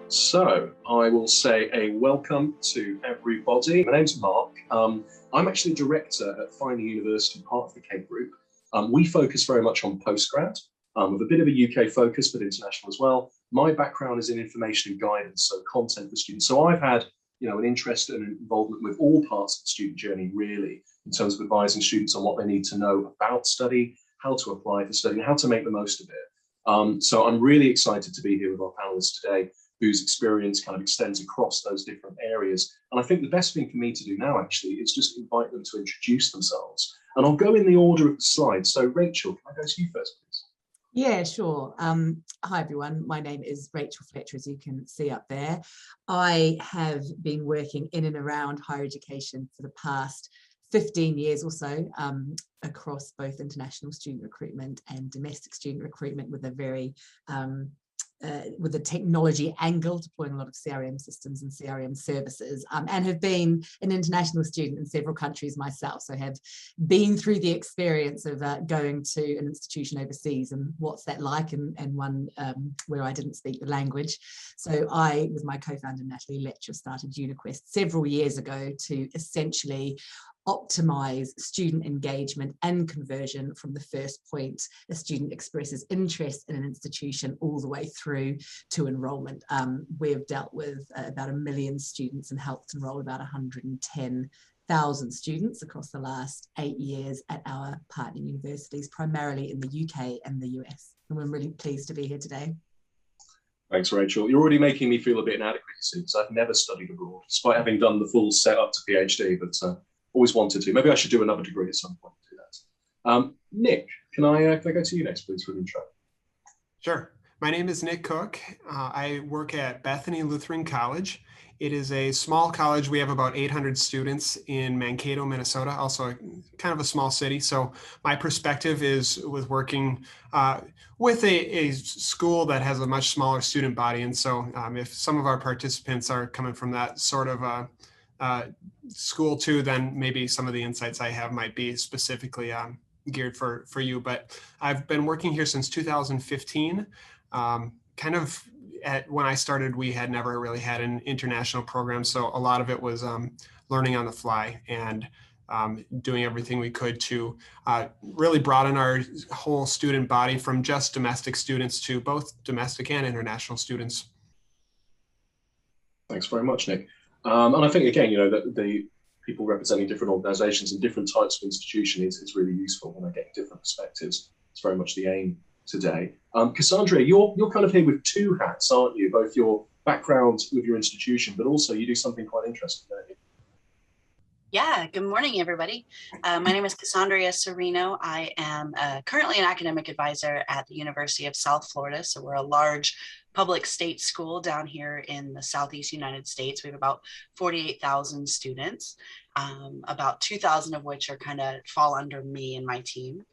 So I will say a welcome to everybody. My name's Mark. I'm actually director at FindAUniversity, part of the Cape Group. We focus very much on postgrad, with a bit of a UK focus, but international as well. My background is in information and guidance, so content for students. So I've had, an interest and involvement with all parts of the student journey, really, in terms of advising students on what they need to know about study, how to apply for study, and how to make the most of it. So I'm really excited to be here with our panelists today, whose experience kind of extends across those different areas. And I think the best thing for me to do now, actually, is just invite them to introduce themselves. And I'll go in the order of the slides. So Rachel, can I go to you first, please? Yeah, sure. Hi, everyone. My name is Rachel Fletcher, as you can see up there. I have been working in and around higher education for the past 15 years or so, across both international student recruitment and domestic student recruitment, with a very with a technology angle, deploying a lot of CRM systems and CRM services, and have been an international student in several countries myself. So have been through the experience of going to an institution overseas and what's that like, and one where I didn't speak the language. So I, with my co-founder Natalie Fletcher, started UniQuest several years ago to essentially optimize student engagement and conversion from the first point a student expresses interest in an institution all the way through to enrollment. We've dealt with about 1 million students and helped enroll about 110,000 students across the last 8 years at our partner universities, primarily in the UK and the US. And we're really pleased to be here today. Thanks, Rachel. You're already making me feel a bit inadequate, because I've never studied abroad, despite having done the full setup to PhD, but always wanted to. Maybe I should do another degree at some point to do that. Nick, can I go to you next, please, for an intro? Sure. My name is Nick Cook. I work at Bethany Lutheran College. It is a small college. We have about 800 students in Mankato, Minnesota, also kind of a small city. So my perspective is with working with a school that has a much smaller student body. And so if some of our participants are coming from that sort of school too, then maybe some of the insights I have might be specifically geared for you. But I've been working here since 2015. Kind of when I started, we had never really had an international program. So a lot of it was learning on the fly and doing everything we could to really broaden our whole student body from just domestic students to both domestic and international students. Thanks very much, Nick. And I think, again, that the people representing different organizations and different types of institution is really useful when I get different perspectives. It's very much the aim today. Kasandrea, you're kind of here with two hats, aren't you? Both your background with your institution, but also you do something quite interesting, don't you? Yeah, good morning, everybody. My name is Kasandrea Sereno. I am currently an academic advisor at the University of South Florida. So we're a large public state school down here in the Southeast United States. We have about 48,000 students, about 2,000 of which are kind of fall under me and my team.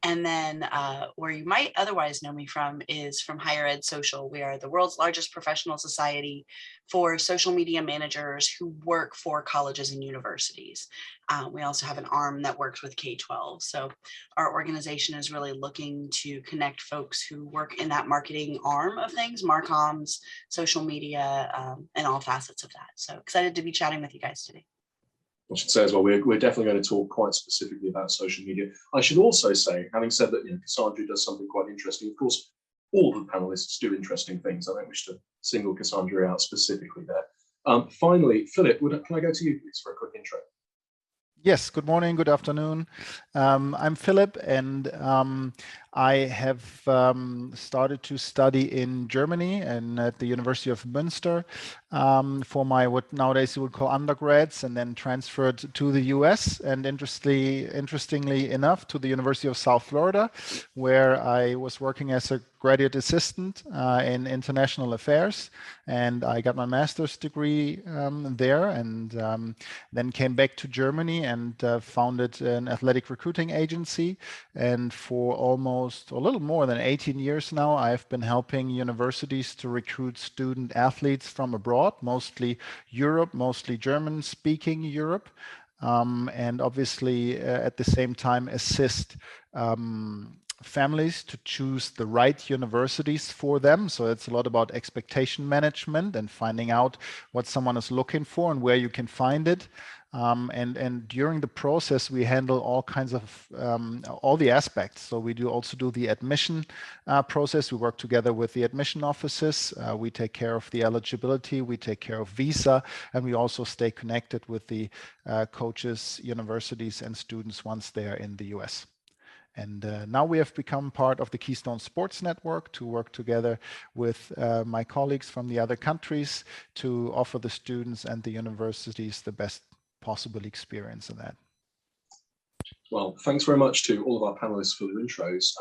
And then where you might otherwise know me from is from HigherEdSocial. We are the world's largest professional society for social media managers who work for colleges and universities. We also have an arm that works with K-12. So our organization is really looking to connect folks who work in that marketing arm of things, marcoms, social media, and all facets of that. So excited to be chatting with you guys today. I should say as well, we're definitely going to talk quite specifically about social media. I should also say, having said that, Kasandrea does something quite interesting. Of course, all the panelists do interesting things. I don't wish to single Kasandrea out specifically there. Finally, Philipp, can I go to you, please, for a quick intro? Yes, good morning, good afternoon. I'm Philipp, and I have started to study in Germany and at the University of Münster for my what nowadays you would call undergrads, and then transferred to the US, and interestingly enough to the University of South Florida, where I was working as a graduate assistant in international affairs, and I got my master's degree there, and then came back to Germany and founded an athletic recruiting agency. And for almost a little more than 18 years now, I've been helping universities to recruit student athletes from abroad, mostly Europe, mostly German-speaking Europe, and obviously at the same time assist families to choose the right universities for them. So it's a lot about expectation management and finding out what someone is looking for and where you can find it. And during the process, we handle all kinds of all the aspects. So we also do the admission process. We work together with the admission offices. We take care of the eligibility. We take care of visa, and we also stay connected with the coaches, universities, and students once they are in the US. And now we have become part of the Keystone Sports Network to work together with my colleagues from the other countries to offer the students and the universities the best possible experience in that. Well, thanks very much to all of our panelists for their intros.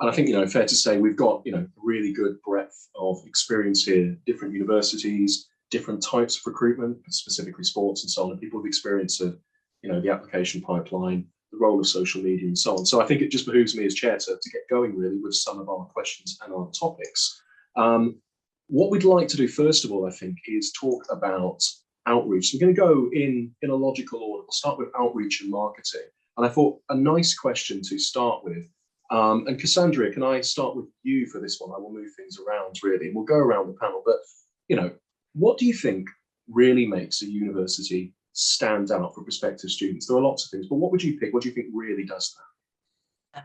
And I think, fair to say we've got, really good breadth of experience here, different universities, different types of recruitment, specifically sports and so on, and people with experience of, the application pipeline, the role of social media and so on. So I think it just behooves me as chair to get going really with some of our questions and our topics. What we'd like to do first of all, I think, is talk about outreach. So we're going to go in a logical order. We'll start with outreach and marketing. And I thought a nice question to start with. And Kasandrea, can I start with you for this one? I will move things around really, and we'll go around the panel. But, what do you think really makes a university stand out for prospective students? There are lots of things, but what would you pick? What do you think really does that?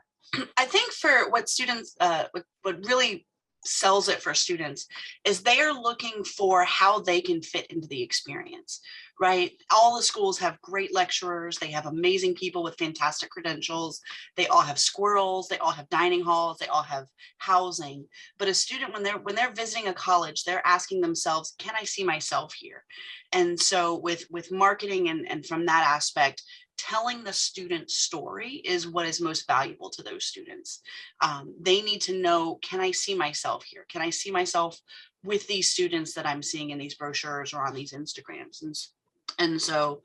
I think for what students, what really sells it for students is they are looking for how they can fit into the experience, right? All the schools have great lecturers. They have amazing people with fantastic credentials. They all have squirrels. They all have dining halls. They all have housing. But a student, when they're visiting a college, they're asking themselves, can I see myself here? And so with marketing and from that aspect, telling the student story is what is most valuable to those students. They need to know, can I see myself here? Can I see myself with these students that I'm seeing in these brochures or on these Instagrams? And so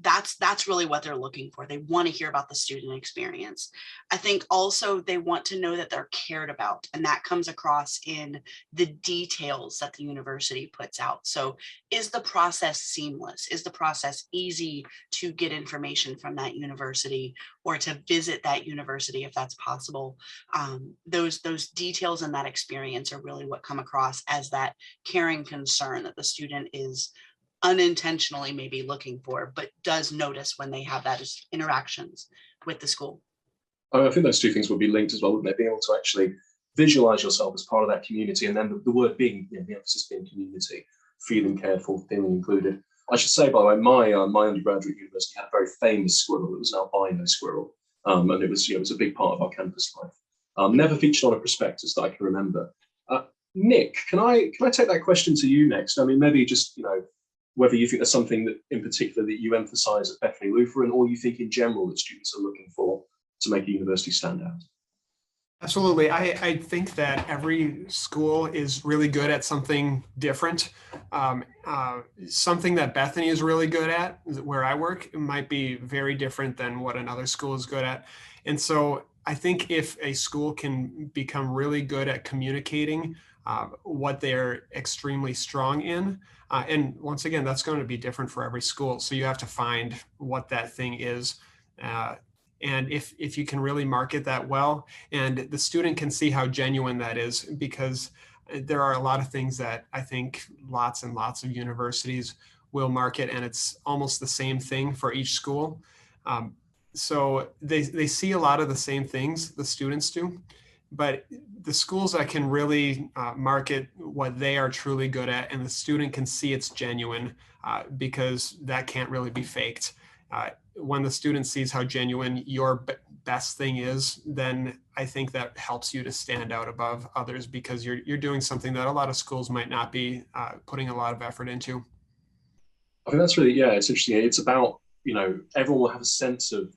that's really what they're looking for. They want to hear about the student experience. I think also they want to know that they're cared about, and that comes across in the details that the university puts out. So is the process seamless? Is the process easy to get information from that university or to visit that university if that's possible? Those details and that experience are really what come across as that caring concern that the student is unintentionally maybe looking for, but does notice when they have that interactions with the school. I think those two things would be linked as well, wouldn't they? Being able to actually visualize yourself as part of that community, and then the word being, the emphasis being community, feeling cared for, feeling included. I should say, by the way, my undergraduate university had a very famous squirrel. It was an albino squirrel, and it was a big part of our campus life. Never featured on a prospectus that I can remember. Nick, can I take that question to you next? I mean, maybe just whether you think there's something that in particular that you emphasize at Bethany Lutheran, or you think in general that students are looking for to make a university stand out. Absolutely. I think that every school is really good at something different. Something that Bethany is really good at, where I work, it might be very different than what another school is good at. And so I think if a school can become really good at communicating what they're extremely strong in, and once again, that's going to be different for every school. So you have to find what that thing is. And if you can really market that well, and the student can see how genuine that is, because there are a lot of things that I think lots and lots of universities will market, and it's almost the same thing for each school. So they see a lot of the same things, the students do, but the schools that can really market what they are truly good at, and the student can see it's genuine, because that can't really be faked. When the student sees how genuine your best thing is, then I think that helps you to stand out above others, because you're doing something that a lot of schools might not be putting a lot of effort into. I think that's really, it's interesting. It's about, everyone will have a sense of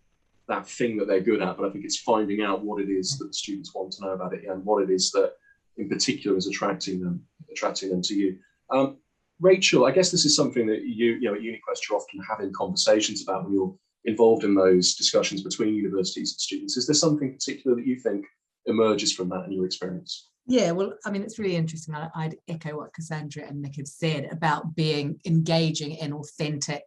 that thing that they're good at, but I think it's finding out what it is that the students want to know about it, and what it is that in particular is attracting them to you. Rachel, I guess this is something that you at UniQuest you're often having conversations about when you're involved in those discussions between universities and students. Is there something particular that you think emerges from that in your experience? Yeah, well, I mean, it's really interesting. I'd echo what Kasandrea and Nick have said about being engaging in authentic,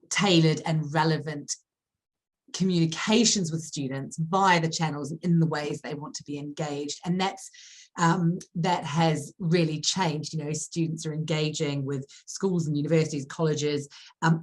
tailored and relevant communications with students via the channels and in the ways they want to be engaged. And that has really changed. You know, students are engaging with schools and universities, colleges,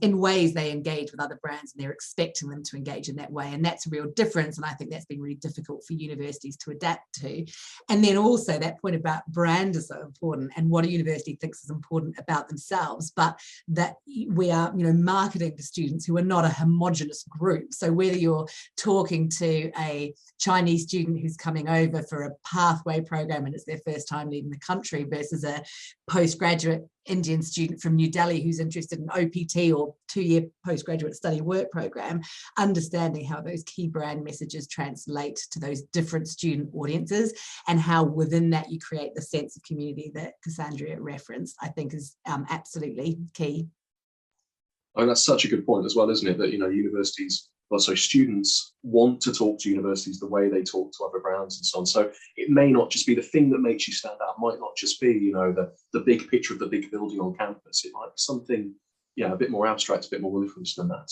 in ways they engage with other brands, and they're expecting them to engage in that way. And that's a real difference. And I think that's been really difficult for universities to adapt to. And then also that point about brand is so important, and what a university thinks is important about themselves, but that we are, you know, marketing to students who are not a homogenous group. So whether you're talking to a Chinese student who's coming over for a pathway program and it's their first time leaving the country versus a postgraduate Indian student from New Delhi who's interested in OPT or 2-year postgraduate study work program, understanding how those key brand messages translate to those different student audiences and how within that you create the sense of community that Kasandrea referenced, I think is absolutely key. I mean, that's such a good point as well, isn't it? That, you know, universities, well, so students want to talk to universities the way they talk to other brands and so on. So it may not just be the thing that makes you stand out, might not just be, you know, the big picture of the big building on campus. It might be something, yeah, a bit more abstract, a bit more influence than that.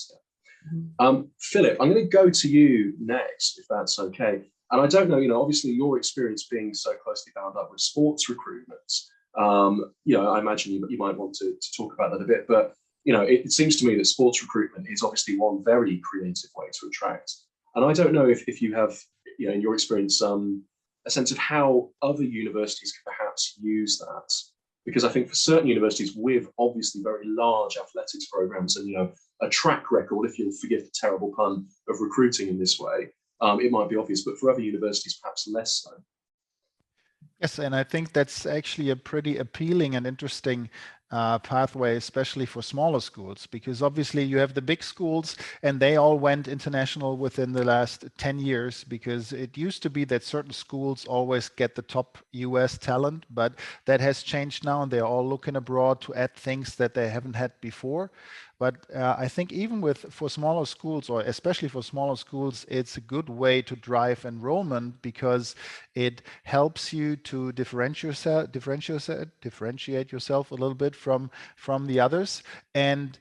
Yeah. Philip, I'm going to go to you next, if that's okay. And I don't know, you know, obviously your experience being so closely bound up with sports recruitment, you know, I imagine you might want to talk about that a bit, but you know, it seems to me that sports recruitment is obviously one very creative way to attract. And I don't know if you have, you know, in your experience, a sense of how other universities can perhaps use that. Because I think for certain universities with obviously very large athletics programs and, you know, a track record, if you'll forgive the terrible pun, of recruiting in this way, it might be obvious, but for other universities, perhaps less so. Yes, and I think that's actually a pretty appealing and interesting pathway, especially for smaller schools, because obviously you have the big schools and they all went international within the last 10 years, because it used to be that certain schools always get the top US talent, but that has changed now and they're all looking abroad to add things that they haven't had before. But I think even for smaller schools, or especially for smaller schools, it's a good way to drive enrollment because it helps you to differentiate yourself a little bit from the others, and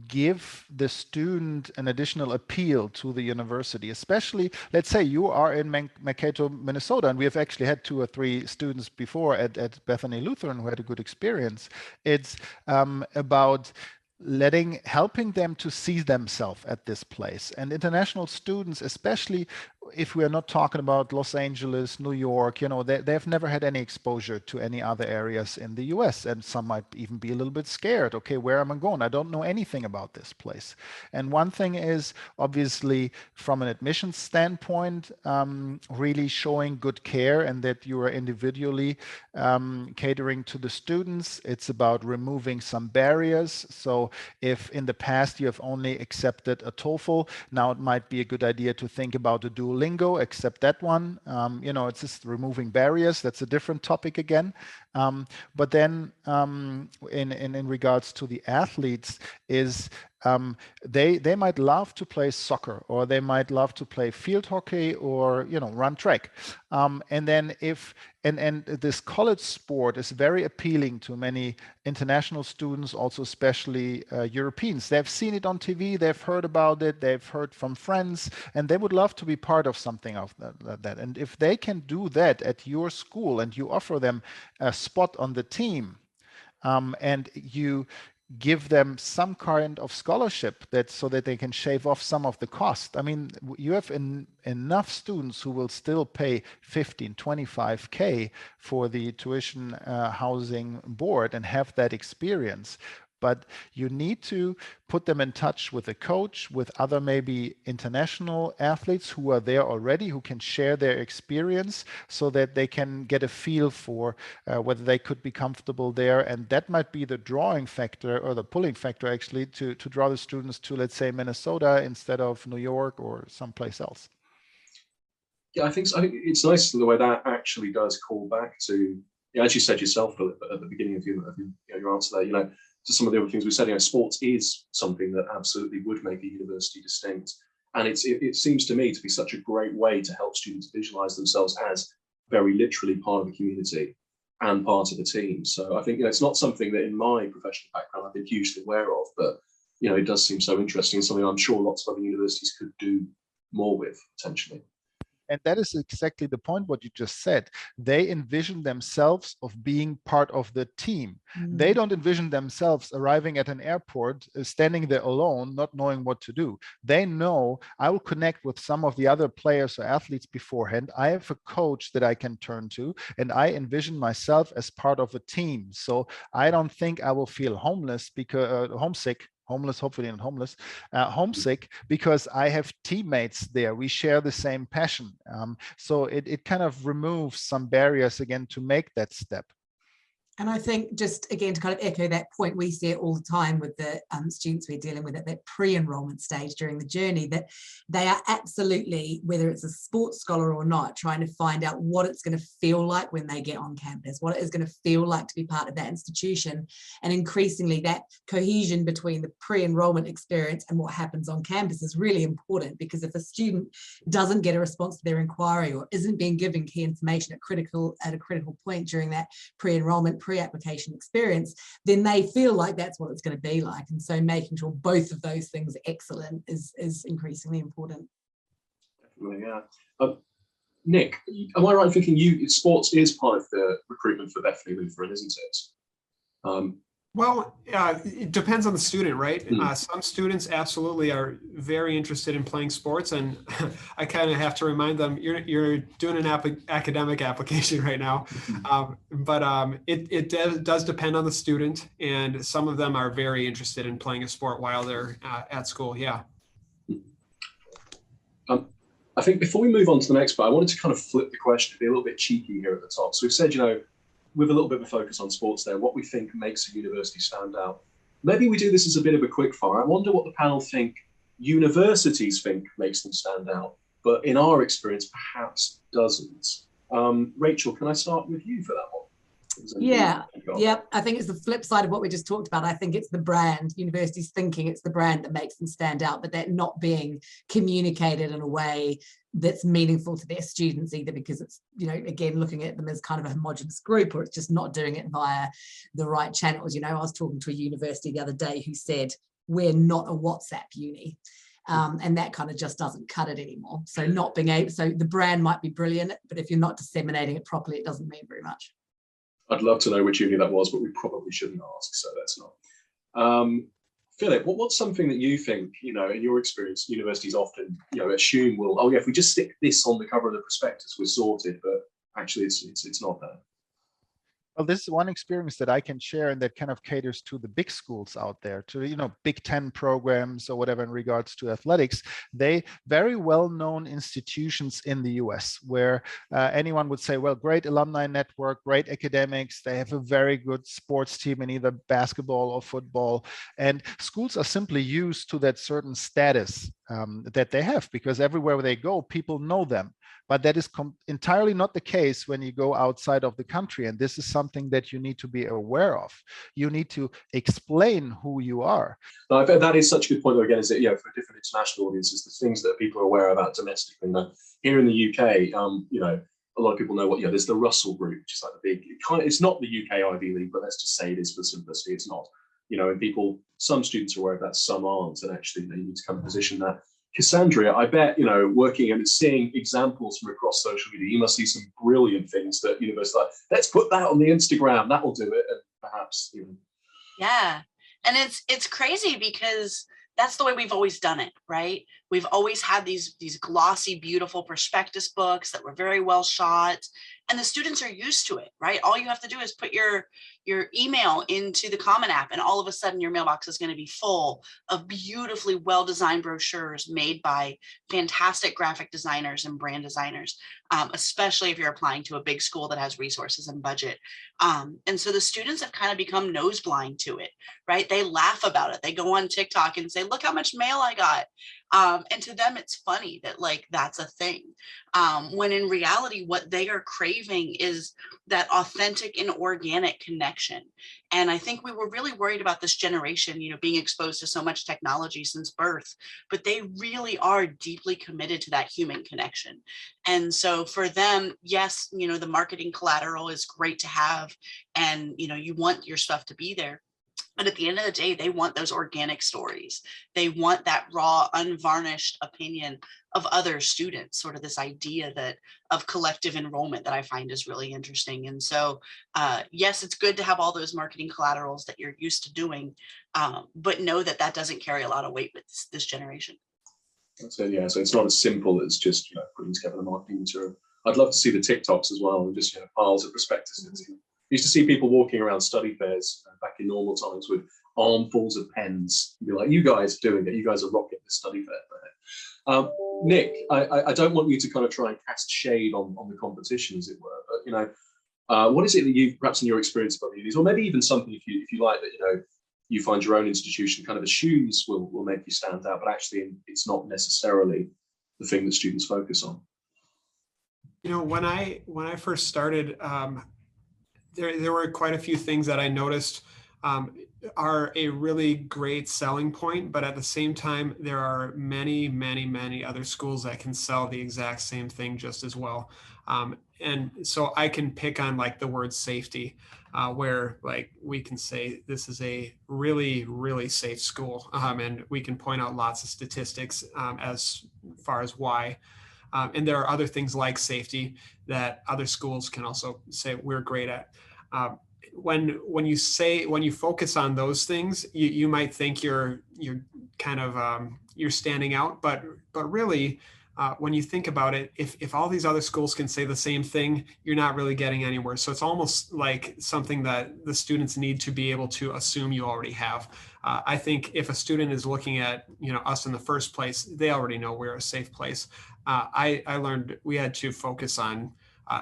give the student an additional appeal to the university. Especially, let's say you are in Mankato, Minnesota, and we have actually had 2 or 3 students before at Bethany Lutheran who had a good experience. It's about helping them to see themselves at this place. And international students, especially if we are not talking about Los Angeles, New York, you know, they've never had any exposure to any other areas in the US. And some might even be a little bit scared. Okay, where am I going? I don't know anything about this place. And one thing is obviously from an admissions standpoint, really showing good care and that you are individually catering to the students. It's about removing some barriers. So if in the past you have only accepted a TOEFL, now it might be a good idea to think about a Duolingo, accept that one. You know, it's just removing barriers. That's a different topic again. But then in regards to the athletes is they might love to play soccer, or they might love to play field hockey, or, you know, run track. And then and this college sport is very appealing to many international students, also especially Europeans. They've seen it on TV, they've heard about it, they've heard from friends, and they would love to be part of something of that. And if they can do that at your school and you offer them a spot on the team, and you give them some kind of scholarship so that they can shave off some of the cost. I mean, you have enough students who will still pay 15, 25K for the tuition housing board and have that experience. But you need to put them in touch with a coach, with other maybe international athletes who are there already, who can share their experience so that they can get a feel for whether they could be comfortable there. And that might be the drawing factor, or the pulling factor actually, to draw the students to, let's say, Minnesota instead of New York or someplace else. Yeah, I think so. I think it's nice the way that actually does call back to, as you said yourself, Philip, at the beginning of your answer there, you know, to some of the other things we said. You know, sports is something that absolutely would make a university distinct, and it seems to me to be such a great way to help students visualize themselves as very literally part of the community and part of the team. So I think, you know, it's not something that in my professional background I've been hugely aware of, but it does seem so interesting, something I'm sure lots of other universities could do more with, potentially. And that is exactly the point, what you just said. They envision themselves of being part of the team. They don't envision themselves arriving at an airport, standing there alone, not knowing what to do. They know I will connect with some of the other players or athletes beforehand. I have a coach that I can turn to, and I envision myself as part of a team. So I don't think I will feel homesick, hopefully not homeless, homesick, because I have teammates there. We share the same passion. So it kind of removes some barriers again to make that step. And I think, just again, to kind of echo that point, we see it all the time with the students we're dealing with at that pre-enrollment stage during the journey, that they are absolutely, whether it's a sports scholar or not, trying to find out what it's going to feel like when they get on campus, what it is going to feel like to be part of that institution. And increasingly that cohesion between the pre-enrollment experience and what happens on campus is really important, because if a student doesn't get a response to their inquiry or isn't being given key information at a critical point during that pre-enrollment, pre-application experience, then they feel like that's what it's going to be like. And so making sure both of those things are excellent is increasingly important. Definitely, yeah. Nick, am I right in thinking sports is part of the recruitment for Bethany Lutheran, isn't it? Well, it depends on the student, right? Some students absolutely are very interested in playing sports, and I kind of have to remind them, you're doing an academic application right now. But it does depend on the student, and some of them are very interested in playing a sport while they're at school, yeah. I think before we move on to the next part, I wanted to kind of flip the question, be a little bit cheeky here at the top. So we've said, with a little bit of a focus on sports there, what we think makes a university stand out. Maybe we do this as a bit of a quick fire. I wonder what the panel think universities think makes them stand out, but in our experience, perhaps doesn't. Rachel, can I start with you for that one? Yeah, I think it's the flip side of what we just talked about. I think it's the brand, universities thinking it's the brand that makes them stand out, but they're not being communicated in a way that's meaningful to their students, either because it's, again, looking at them as kind of a homogenous group, or it's just not doing it via the right channels. I was talking to a university the other day who said, we're not a WhatsApp uni. And that kind of just doesn't cut it anymore. So so the brand might be brilliant, but if you're not disseminating it properly, it doesn't mean very much. I'd love to know which uni that was, but we probably shouldn't ask, so let's not. Philip, what's something that you think, in your experience, universities often, assume if we just stick this on the cover of the prospectus, we're sorted, but actually it's not there. Well, this is one experience that I can share, and that kind of caters to the big schools out there, to Big Ten programs or whatever in regards to athletics. They very well-known institutions in the US, where anyone would say, well, great alumni network, great academics. They have a very good sports team in either basketball or football, and schools are simply used to that certain status that they have, because everywhere they go, people know them. But that is entirely not the case when you go outside of the country. And this is something that you need to be aware of. You need to explain who you are. No, that is such a good point, though, again, is that, for different international audiences, the things that people are aware about domestically. Here in the UK, a lot of people know there's the Russell Group, which is like the big, it's not the UK Ivy League, but let's just say it is for simplicity. It's not, and some students are aware of that, some aren't, and actually they need to kind of position that. Kasandrea, I bet, working and seeing examples from across social media, you must see some brilliant things that universities like, let's put that on the Instagram, that will do it, and perhaps even. Yeah, and it's crazy because that's the way we've always done it, right? We've always had these glossy, beautiful prospectus books that were very well shot, and the students are used to it, right? All you have to do is put your email into the Common App, and all of a sudden your mailbox is going to be full of beautifully well-designed brochures made by fantastic graphic designers and brand designers, especially if you're applying to a big school that has resources and budget. And so the students have kind of become nose blind to it, right? They laugh about it. They go on TikTok and say, look how much mail I got. And to them, it's funny that that's a thing. When in reality, what they are craving is that authentic and organic connection. And I think we were really worried about this generation, being exposed to so much technology since birth, but they really are deeply committed to that human connection. And so for them, yes, the marketing collateral is great to have, and, you want your stuff to be there. But at the end of the day, they want those organic stories. They want that raw, unvarnished opinion of other students, sort of this idea that of collective enrollment that I find is really interesting. And so, yes, it's good to have all those marketing collaterals that you're used to doing, but know that that doesn't carry a lot of weight with this generation. So yeah, so it's not as simple as just putting together the marketing material. I'd love to see the TikToks as well, and just piles of prospectuses. I used to see people walking around study fairs back in normal times with armfuls of pens. You'd be like, you guys are doing it. You guys are rocking the study fair. Nick, I don't want you to kind of try and cast shade on the competition, as it were. But what is it that you, perhaps in your experience of other unis, or maybe even something if you like that you find your own institution kind of assumes will make you stand out, but actually it's not necessarily the thing that students focus on. When I first started, there were quite a few things that I noticed are a really great selling point, but at the same time, there are many, many, many other schools that can sell the exact same thing just as well. And so I can pick on like the word safety, where like we can say this is a really, really safe school, and we can point out lots of statistics as far as why. And there are other things like safety that other schools can also say we're great at. When you focus on those things, you might think you're kind of you're standing out, but really when you think about it, if all these other schools can say the same thing, you're not really getting anywhere. So it's almost like something that the students need to be able to assume you already have. I think if a student is looking at us in the first place, they already know we're a safe place. I learned we had to focus on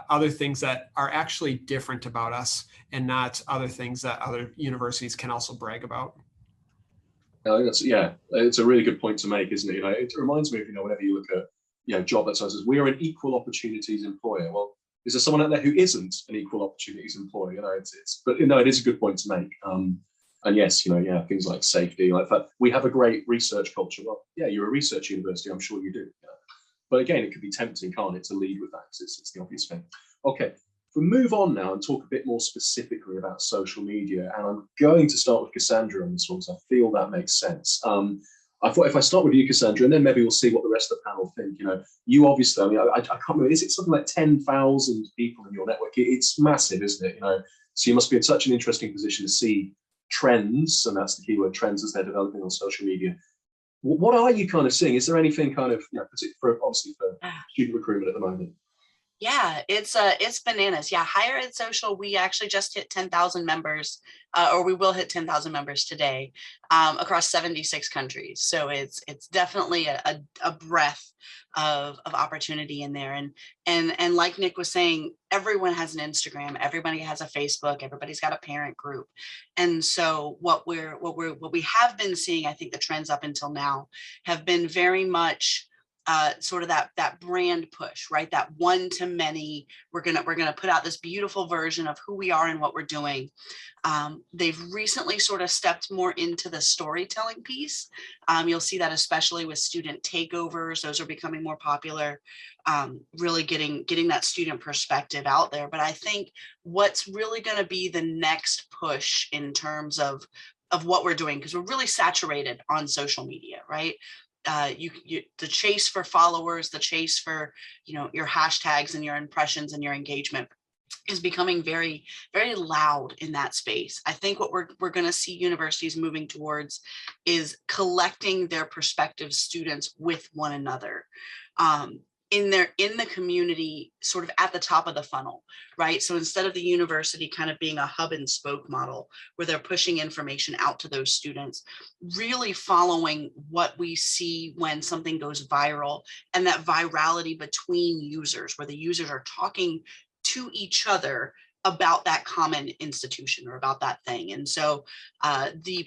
other things that are actually different about us and not other things that other universities can also brag about. It's a really good point to make, isn't it? It reminds me of, whenever you look at, job advertisers, we are an equal opportunities employer. Well, is there someone out there who isn't an equal opportunities employer? But it is a good point to make. And yes, things like safety, like that. We have a great research culture. Well, yeah, you're a research university, I'm sure you do. But again, it could be tempting, can't it, to lead with that, because it's the obvious thing. Okay, if we move on now and talk a bit more specifically about social media, and I'm going to start with Kasandrea on this one, because I feel that makes sense. I thought if I start with you, Kasandrea, and then maybe we'll see what the rest of the panel think. You obviously, I can't remember, is it something like 10,000 people in your network? It's massive, isn't it? So you must be in such an interesting position to see trends, and that's the keyword, trends, as they're developing on social media. What are you kind of seeing? Is there anything kind of, obviously for student recruitment at the moment? Yeah, it's bananas. Yeah, HigherEdSocial, we actually just hit 10,000 members, or we will hit 10,000 members today, across 76 countries. So it's definitely a breadth of opportunity in there. And like Nick was saying, everyone has an Instagram, everybody has a Facebook, everybody's got a parent group. And so what we have been seeing, I think the trends up until now have been very much sort of that brand push, right? That one to many. We're gonna put out this beautiful version of who we are and what we're doing. They've recently sort of stepped more into the storytelling piece. You'll see that especially with student takeovers; those are becoming more popular. Really getting that student perspective out there. But I think what's really going to be the next push in terms of what we're doing, because we're really saturated on social media, right? The chase for followers, the chase for your hashtags and your impressions and your engagement is becoming very, very loud in that space. I think what we're going to see universities moving towards is collecting their prospective students with one another. In the community, sort of at the top of the funnel, right? So instead of the university kind of being a hub and spoke model where they're pushing information out to those students, really following what we see when something goes viral, and that virality between users, where the users are talking to each other about that common institution or about that thing. And so the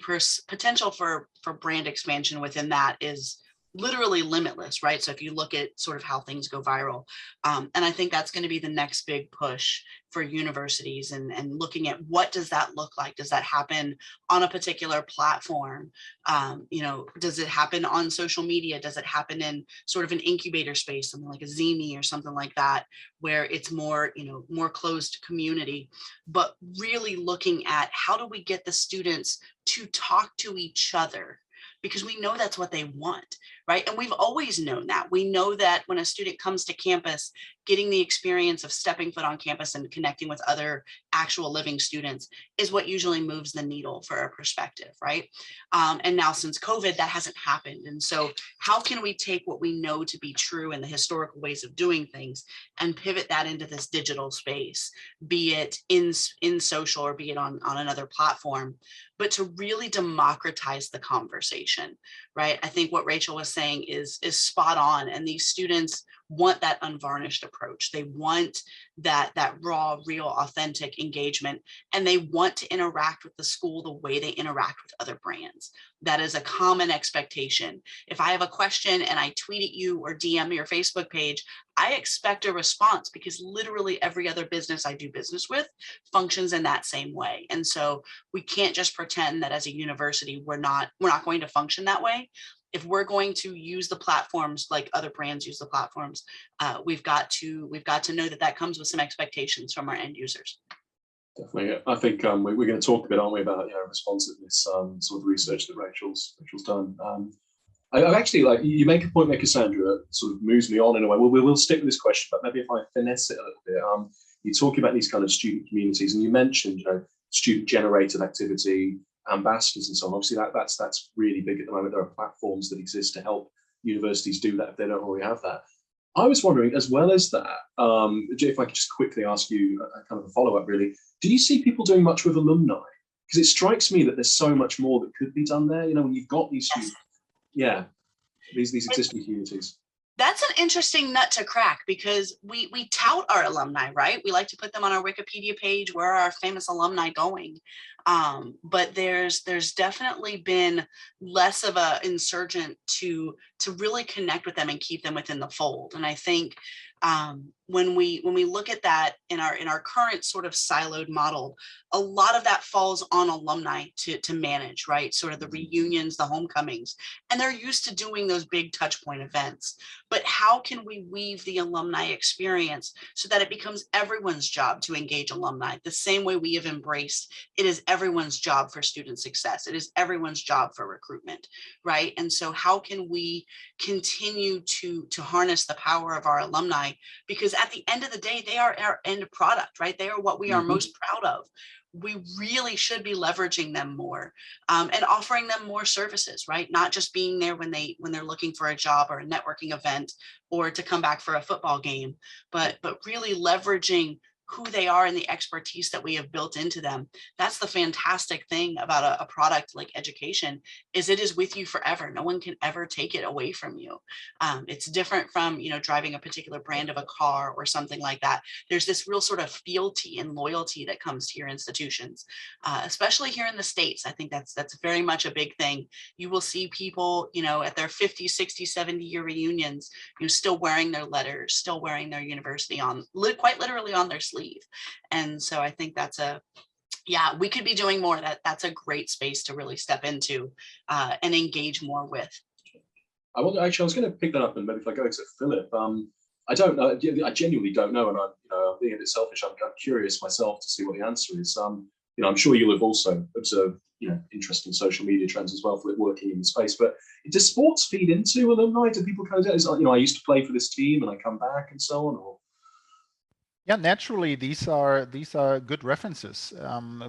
potential for brand expansion within that is literally limitless, right? So if you look at sort of how things go viral, and I think that's going to be the next big push for universities, and looking at what does that look like? Does that happen on a particular platform? Does it happen on social media? Does it happen in sort of an incubator space, something like a Zeme or something like that, where it's more, more closed community? But really looking at how do we get the students to talk to each other, because we know that's what they want, right? And we've always known that. We know that when a student comes to campus, getting the experience of stepping foot on campus and connecting with other actual living students is what usually moves the needle for a perspective, right? And now since COVID, that hasn't happened. And so how can we take what we know to be true in the historical ways of doing things and pivot that into this digital space, be it in social or be it on another platform, but to really democratize the conversation, right? I think what Rachel was saying is spot on. And these students want that unvarnished approach. They want that raw, real, authentic engagement, and they want to interact with the school the way they interact with other brands. That is a common expectation. If I have a question and I tweet at you or DM your Facebook page, I expect a response, because literally every other business I do business with functions in that same way. And so we can't just pretend that as a university we're not going to function that way. If we're going to use the platforms like other brands use the platforms, we've got to know that comes with some expectations from our end users. Definitely. I think we're going to talk a bit, aren't we, about responsiveness, sort of research that Rachel's done. I actually, like, you make a point there, Cassandra, that sort of moves me on in a way. We'll stick with this question, but maybe if I finesse it a little bit. You're talking about these kind of student communities, and you mentioned student-generated activity, ambassadors, and so on. Obviously, that's really big at the moment. There are platforms that exist to help universities do that if they don't already have that. I was wondering, as well as that, if I could just quickly ask you a kind of a follow-up, really, do you see people doing much with alumni? Because it strikes me that there's so much more that could be done there. When you've got these students, these existing communities. That's an interesting nut to crack, because we tout our alumni, right? We like to put them on our Wikipedia page. Where are our famous alumni going? But there's definitely been less of a insurgent to really connect with them and keep them within the fold. And I think when we look at that in our current sort of siloed model, a lot of that falls on alumni to manage, right? Sort of the reunions, the homecomings, and they're used to doing those big touch point events. But how can we weave the alumni experience so that it becomes everyone's job to engage alumni, the same way we have embraced it is everyone's job for student success. It is everyone's job for recruitment, right? And so how can we continue to harness the power of our alumni? Because at the end of the day, they are our end product, right? They are what we are most proud of. We really should be leveraging them more, and offering them more services, right? Not just being there when they're looking for a job or a networking event or to come back for a football game, but really leveraging who they are and the expertise that we have built into them. That's the fantastic thing about a product like education, is it is with you forever. No one can ever take it away from you. It's different from, driving a particular brand of a car or something like that. There's this real sort of fealty and loyalty that comes to your institutions, especially here in the States. I think that's very much a big thing. You will see people, at their 50, 60, 70-year reunions, still wearing their letters, still wearing their university on, quite literally on their sleeve. And so I think we could be doing more. That's a great space to really step into and engage more with. I was going to pick that up, and maybe if I go to Philip, I don't know. I genuinely don't know, and I'm being a bit selfish. I'm curious myself to see what the answer is. I'm sure you'll have also observed, interesting social media trends as well, Philip, working in the space. But does sports feed into alumni? Do people kind of, I used to play for this team and I come back and so on, or? Yeah, naturally, these are good references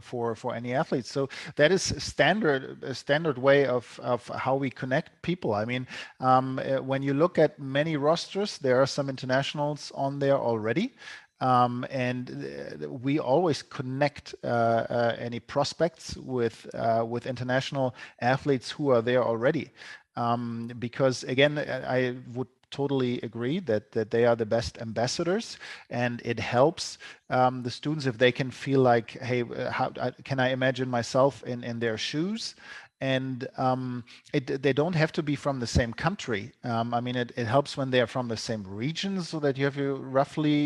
for any athletes. So that is a standard way of how we connect people. I mean, when you look at many rosters, there are some internationals on there already. And we always connect any prospects with international athletes who are there already. Because again, I would totally agree that they are the best ambassadors, and it helps the students if they can feel like, hey, how can I imagine myself in their shoes? and they don't have to be from the same country. I mean, it helps when they are from the same region, so that you have a roughly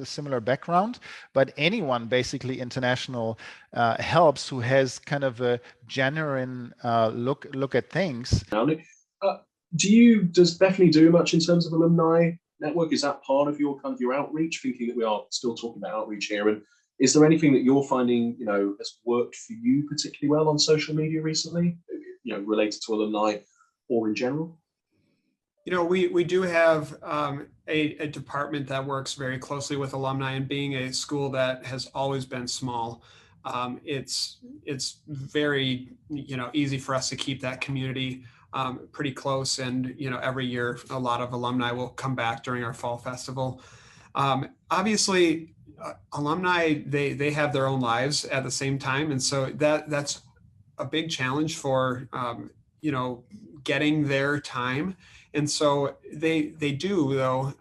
similar background. But anyone basically international helps, who has kind of a genuine look at things. Does Bethany do much in terms of alumni network? Is that part of your outreach? Thinking that we are still talking about outreach here, and is there anything that you're finding, has worked for you particularly well on social media recently, related to alumni or in general? We do have a department that works very closely with alumni, and being a school that has always been small, it's very, easy for us to keep that community pretty close. And, every year a lot of alumni will come back during our fall festival. Obviously, alumni, they have their own lives at the same time. And so that's a big challenge for, getting their time. And so they do, though,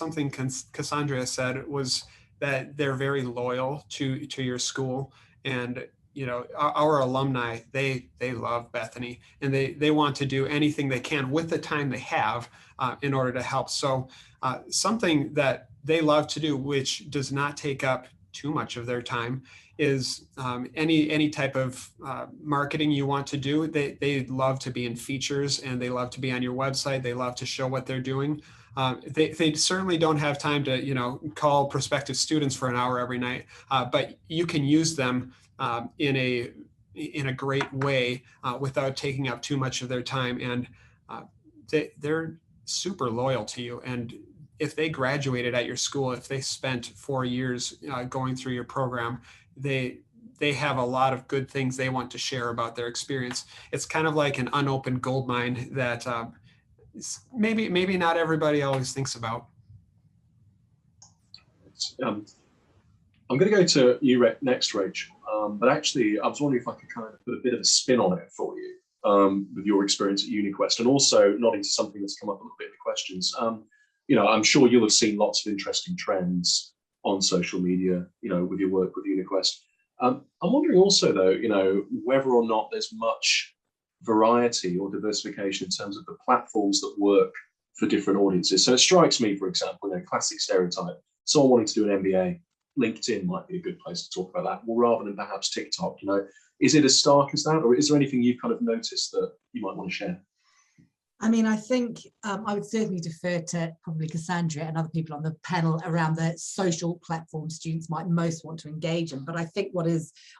something Kasandrea said was that they're very loyal to your school. And, our alumni, they love Bethany, and they want to do anything they can with the time they have in order to help. So something that they love to do, which does not take up too much of their time, is any type of marketing you want to do. They love to be in features, and they love to be on your website. They love to show what they're doing. They certainly don't have time to call prospective students for an hour every night, but you can use them in a great way without taking up too much of their time. And they're super loyal to you. And if they graduated at your school, if they spent 4 years going through your program, they have a lot of good things they want to share about their experience. It's kind of like an unopened gold mine that maybe not everybody always thinks about. I'm going to go to you next, Rachel. But actually, I was wondering if I could kind of put a bit of a spin on it for you with your experience at UniQuest, and also nodding to something that's come up a little bit in the questions. I'm sure you'll have seen lots of interesting trends on social media, with your work with UniQuest. I'm wondering also, though, whether or not there's much variety or diversification in terms of the platforms that work for different audiences. So it strikes me, for example, classic stereotype, someone wanting to do an MBA, LinkedIn might be a good place to talk about that, well, rather than perhaps TikTok. Is it as stark as that, or is there anything you've kind of noticed that you might want to share? I mean, I think I would certainly defer to probably Kasandrea and other people on the panel around the social platform students might most want to engage in. But I think what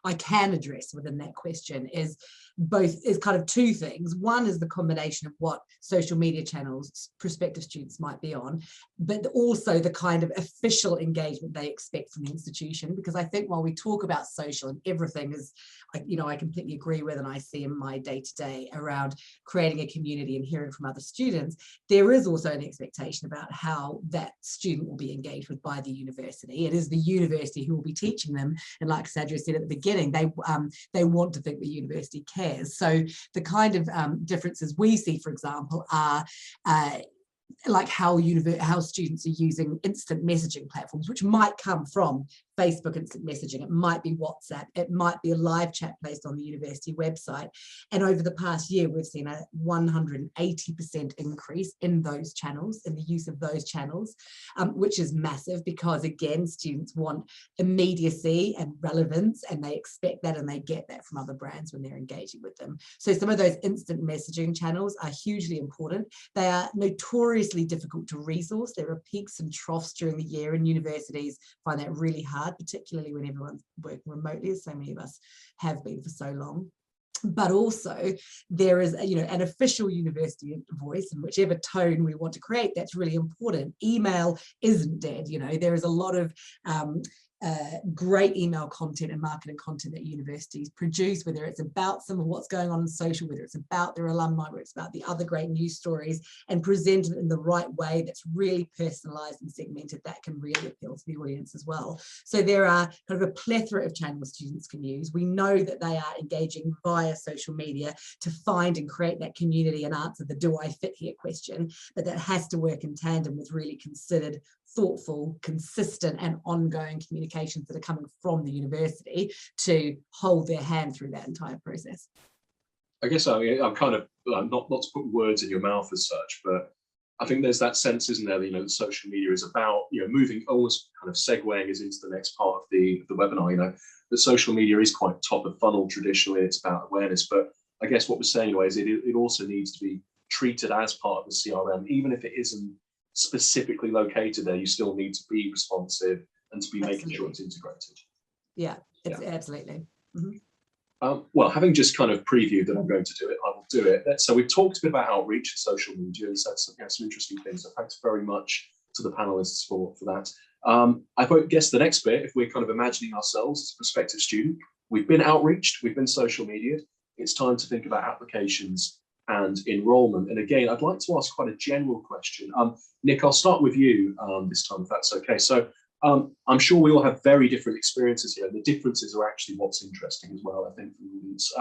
I can address within that question is kind of two things. One is the combination of what social media channels prospective students might be on, but also the kind of official engagement they expect from the institution. Because I think while we talk about social and everything is, I completely agree with, and I see in my day-to-day around creating a community and hearing from other students, there is also an expectation about how that student will be engaged with by the university. It is the university who will be teaching them, and like Kasandrea said at the beginning, they want to think the university cares. So the kind of differences we see, for example, are like how students are using instant messaging platforms, which might come from Facebook instant messaging, it might be WhatsApp, it might be a live chat placed on the university website. And over the past year, we've seen a 180% increase in those channels, in the use of those channels, which is massive because, again, students want immediacy and relevance, and they expect that and they get that from other brands when they're engaging with them. So some of those instant messaging channels are hugely important. They are notoriously difficult to resource. There are peaks and troughs during the year, and universities find that really hard, particularly when everyone's working remotely, as so many of us have been for so long. But also there is an official university voice, in whichever tone we want to create, that's really important. Email isn't dead. There is a lot of great email content and marketing content that universities produce, whether it's about some of what's going on in social, whether it's about their alumni, whether it's about the other great news stories, and presented in the right way that's really personalized and segmented, that can really appeal to the audience as well. So there are kind of a plethora of channels students can use. We know that they are engaging via social media to find and create that community and answer the "do I fit here" question, but that has to work in tandem with really considered, thoughtful, consistent and ongoing communications that are coming from the university to hold their hand through that entire process. I guess I'm kind of not to put words in your mouth as such, but I think there's that sense, isn't there, that, that social media is about, moving, almost kind of segueing us into the next part of the webinar, that social media is quite top of funnel traditionally. It's about awareness, but I guess what we're saying anyway is it also needs to be treated as part of the CRM, even if it isn't specifically located there. You still need to be responsive and to be making sure it's integrated. Yeah, absolutely. Mm-hmm. Well, having just kind of previewed that I'm going to do it, I will do it. So we've talked a bit about outreach and social media and said some interesting things. So thanks very much to the panelists for that. I guess the next bit, if we're kind of imagining ourselves as a prospective student, we've been outreached, we've been social media. It's time to think about applications and enrollment. And again, I'd like to ask quite a general question. Nick, I'll start with you this time, if that's okay. So I'm sure we all have very different experiences here, and the differences are actually what's interesting as well, I think, for the audience.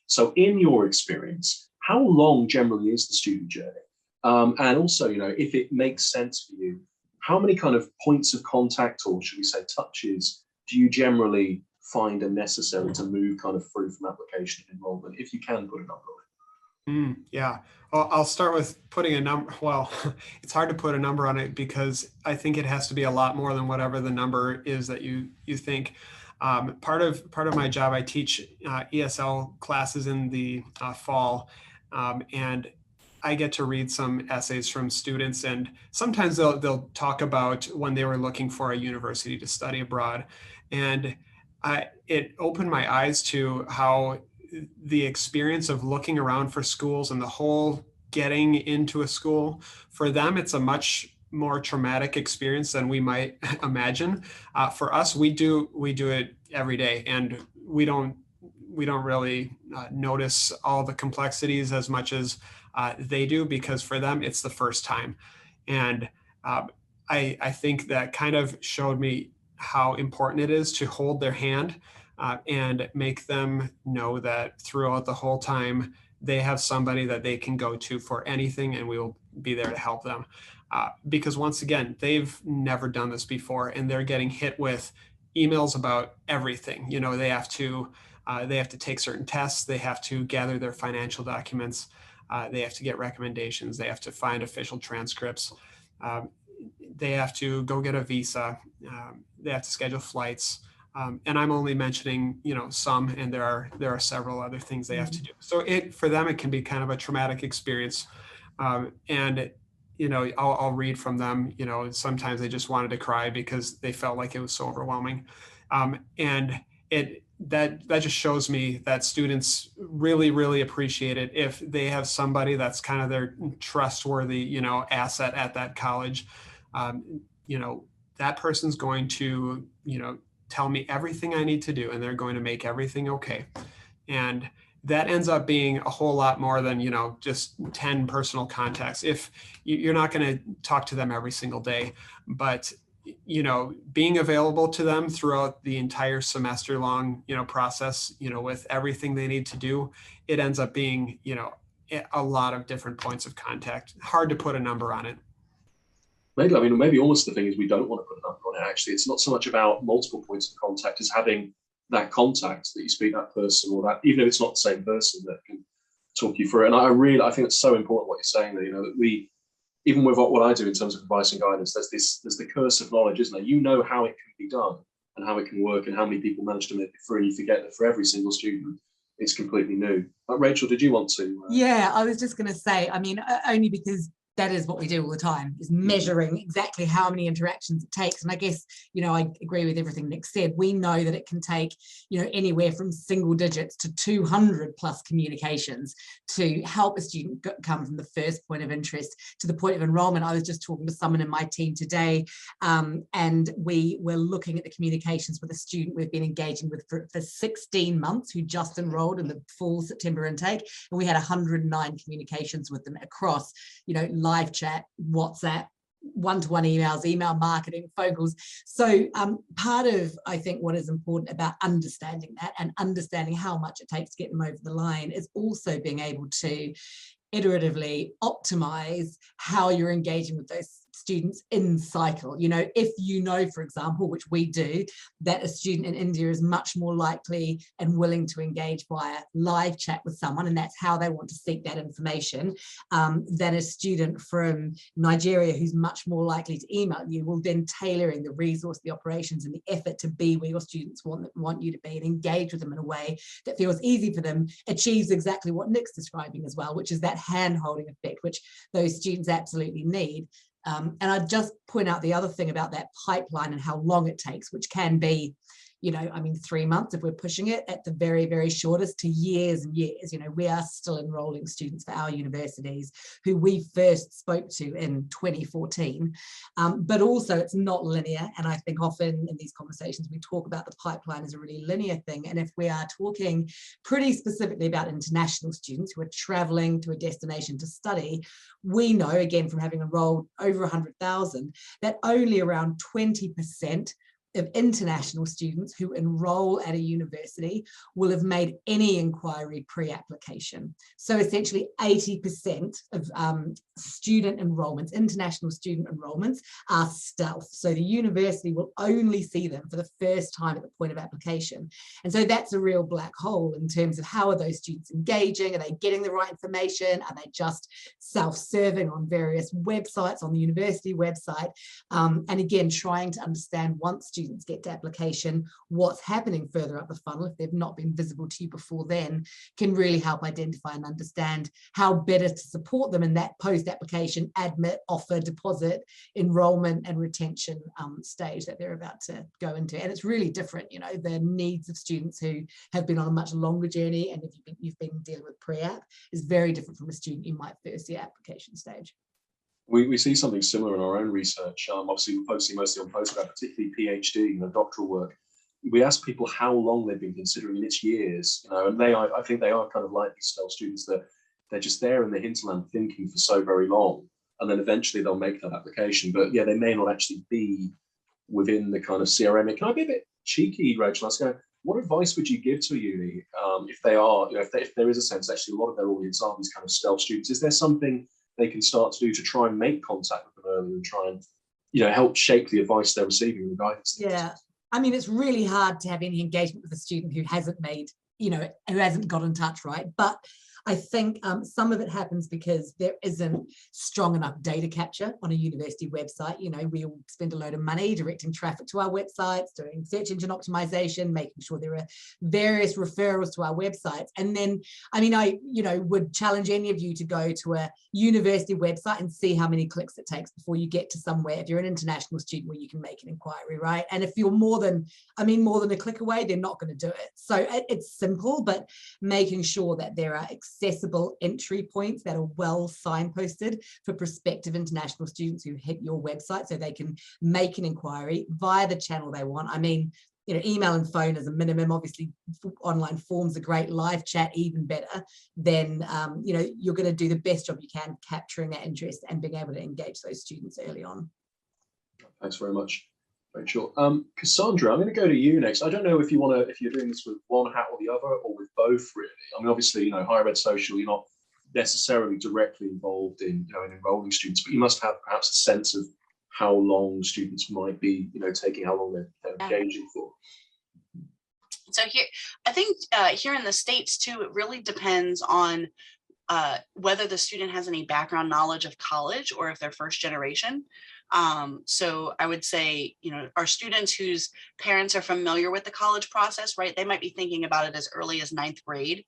So in your experience, how long generally is the student journey? And also, if it makes sense for you, how many kind of points of contact, or should we say touches, do you generally find are necessary to move kind of through from application to enrollment, if you can put a number on it? Yeah, well, I'll start with putting a number. Well, it's hard to put a number on it because I think it has to be a lot more than whatever the number is that you think. Part of my job, I teach ESL classes in the fall, and I get to read some essays from students, and sometimes they'll talk about when they were looking for a university to study abroad, and it opened my eyes to how the experience of looking around for schools and the whole getting into a school, for them, it's a much more traumatic experience than we might imagine. For us, we do it every day, and we don't really notice all the complexities as much as they do, because for them, it's the first time. And I think that kind of showed me how important it is to hold their hand and make them know that throughout the whole time, they have somebody that they can go to for anything, and we will be there to help them. Because once again, they've never done this before, and they're getting hit with emails about everything. They have to take certain tests, they have to gather their financial documents, they have to get recommendations, they have to find official transcripts, they have to go get a visa, they have to schedule flights. And I'm only mentioning, some, and there are several other things they have to do. So for them, it can be kind of a traumatic experience. And I'll read from them, sometimes they just wanted to cry because they felt like it was so overwhelming. And that just shows me that students really, really appreciate it if they have somebody that's kind of their trustworthy, asset at that college. That person's going to, tell me everything I need to do, and they're going to make everything okay. And that ends up being a whole lot more than, just 10 personal contacts. If you're not going to talk to them every single day, but, being available to them throughout the entire semester long, process, with everything they need to do, it ends up being, a lot of different points of contact. Hard to put a number on it. Maybe almost the thing is we don't want to put a number on it, actually. It's not so much about multiple points of contact as having that contact that you speak to that person, or that, even if it's not the same person, that can talk you through it. And I think it's so important what you're saying there, that we, even with what I do in terms of advice and guidance, there's the curse of knowledge, isn't there? How it can be done and how it can work and how many people manage to make it through, and you forget that for every single student, it's completely new. Rachel, did you want to? Yeah, I was just going to say, only because that is what we do all the time, is measuring exactly how many interactions it takes. And I guess, I agree with everything Nick said. We know that it can take, anywhere from single digits to 200 plus communications to help a student come from the first point of interest to the point of enrollment. I was just talking to someone in my team today, and we were looking at the communications with a student we've been engaging with for 16 months who just enrolled in the full September intake. And we had 109 communications with them across, live chat, WhatsApp, one-to-one emails, email marketing, phone calls. So part of, I think, what is important about understanding that and understanding how much it takes to get them over the line is also being able to iteratively optimize how you're engaging with those students in cycle. You know, if you know, for example, which we do, that a student in India is much more likely and willing to engage via live chat with someone, and that's how they want to seek that information, than a student from Nigeria who's much more likely to email you, will then tailoring the resource, the operations and the effort to be where your students want you to be and engage with them in a way that feels easy for them, achieves exactly what Nick's describing as well, which is that hand-holding effect, which those students absolutely need. And I'd just point out the other thing about that pipeline and how long it takes, which can be, you know, I mean, 3 months if we're pushing it at the very, very shortest, to years and years. You know, we are still enrolling students for our universities who we first spoke to in 2014. But also it's not linear. And I think often in these conversations, we talk about the pipeline as a really linear thing. And if we are talking pretty specifically about international students who are traveling to a destination to study, we know, again, from having enrolled over 100,000, that only around 20% of international students who enroll at a university will have made any inquiry pre-application. So essentially 80% of student enrollments, international student enrollments, are stealth. So the university will only see them for the first time at the point of application. And so that's a real black hole in terms of how are those students engaging? Are they getting the right information? Are they just self-serving on various websites, on the university website? And again, trying to understand once students get to application, what's happening further up the funnel, if they've not been visible to you before then, can really help identify and understand how better to support them in that post-application admit, offer, deposit, enrollment and retention stage that they're about to go into. And it's really different, you know, the needs of students who have been on a much longer journey, and if you've been dealing with pre-app, is very different from a student you might first see application stage. We see something similar in our own research. Obviously, we're focusing mostly on postgrad, particularly PhD, doctoral work. We ask people how long they've been considering, and it's years, and I think they are kind of like these stealth students, that they're just there in the hinterland thinking for so very long, and then eventually they'll make that application. But yeah, they may not actually be within the kind of CRM. Can I be a bit cheeky, Rachel? I was going, what advice would you give to a uni if they are, if there is a sense actually a lot of their audience are these kind of stealth students? Is there something they can start to do to try and make contact with them earlier and try and, help shape the advice they're receiving and the guidance? Yeah, I mean, it's really hard to have any engagement with a student who hasn't made, who hasn't got in touch, right? But I think some of it happens because there isn't strong enough data capture on a university website. We all spend a load of money directing traffic to our websites, doing search engine optimization, making sure there are various referrals to our websites. And then, I would challenge any of you to go to a university website and see how many clicks it takes before you get to somewhere, if you're an international student, where you can make an inquiry, right? And if you're more than a click away, they're not going to do it. So it's simple, but making sure that there are accessible entry points that are well signposted for prospective international students who hit your website, so they can make an inquiry via the channel they want. Email and phone as a minimum. Obviously, online forms are great. Live chat even better. Then you're going to do the best job you can capturing that interest and being able to engage those students early on. Thanks very much, Rachel. Kasandrea, I'm going to go to you next. I don't know if you're doing this with one hat or the other, or with both, really. Obviously, HigherEdSocial, you're not necessarily directly involved in enrolling students, but you must have perhaps a sense of how long students might be, taking, how long they're engaging for. So here, I think here in the States too, it really depends on whether the student has any background knowledge of college or if they're first generation. So I would say, our students whose parents are familiar with the college process, right? They might be thinking about it as early as 9th grade.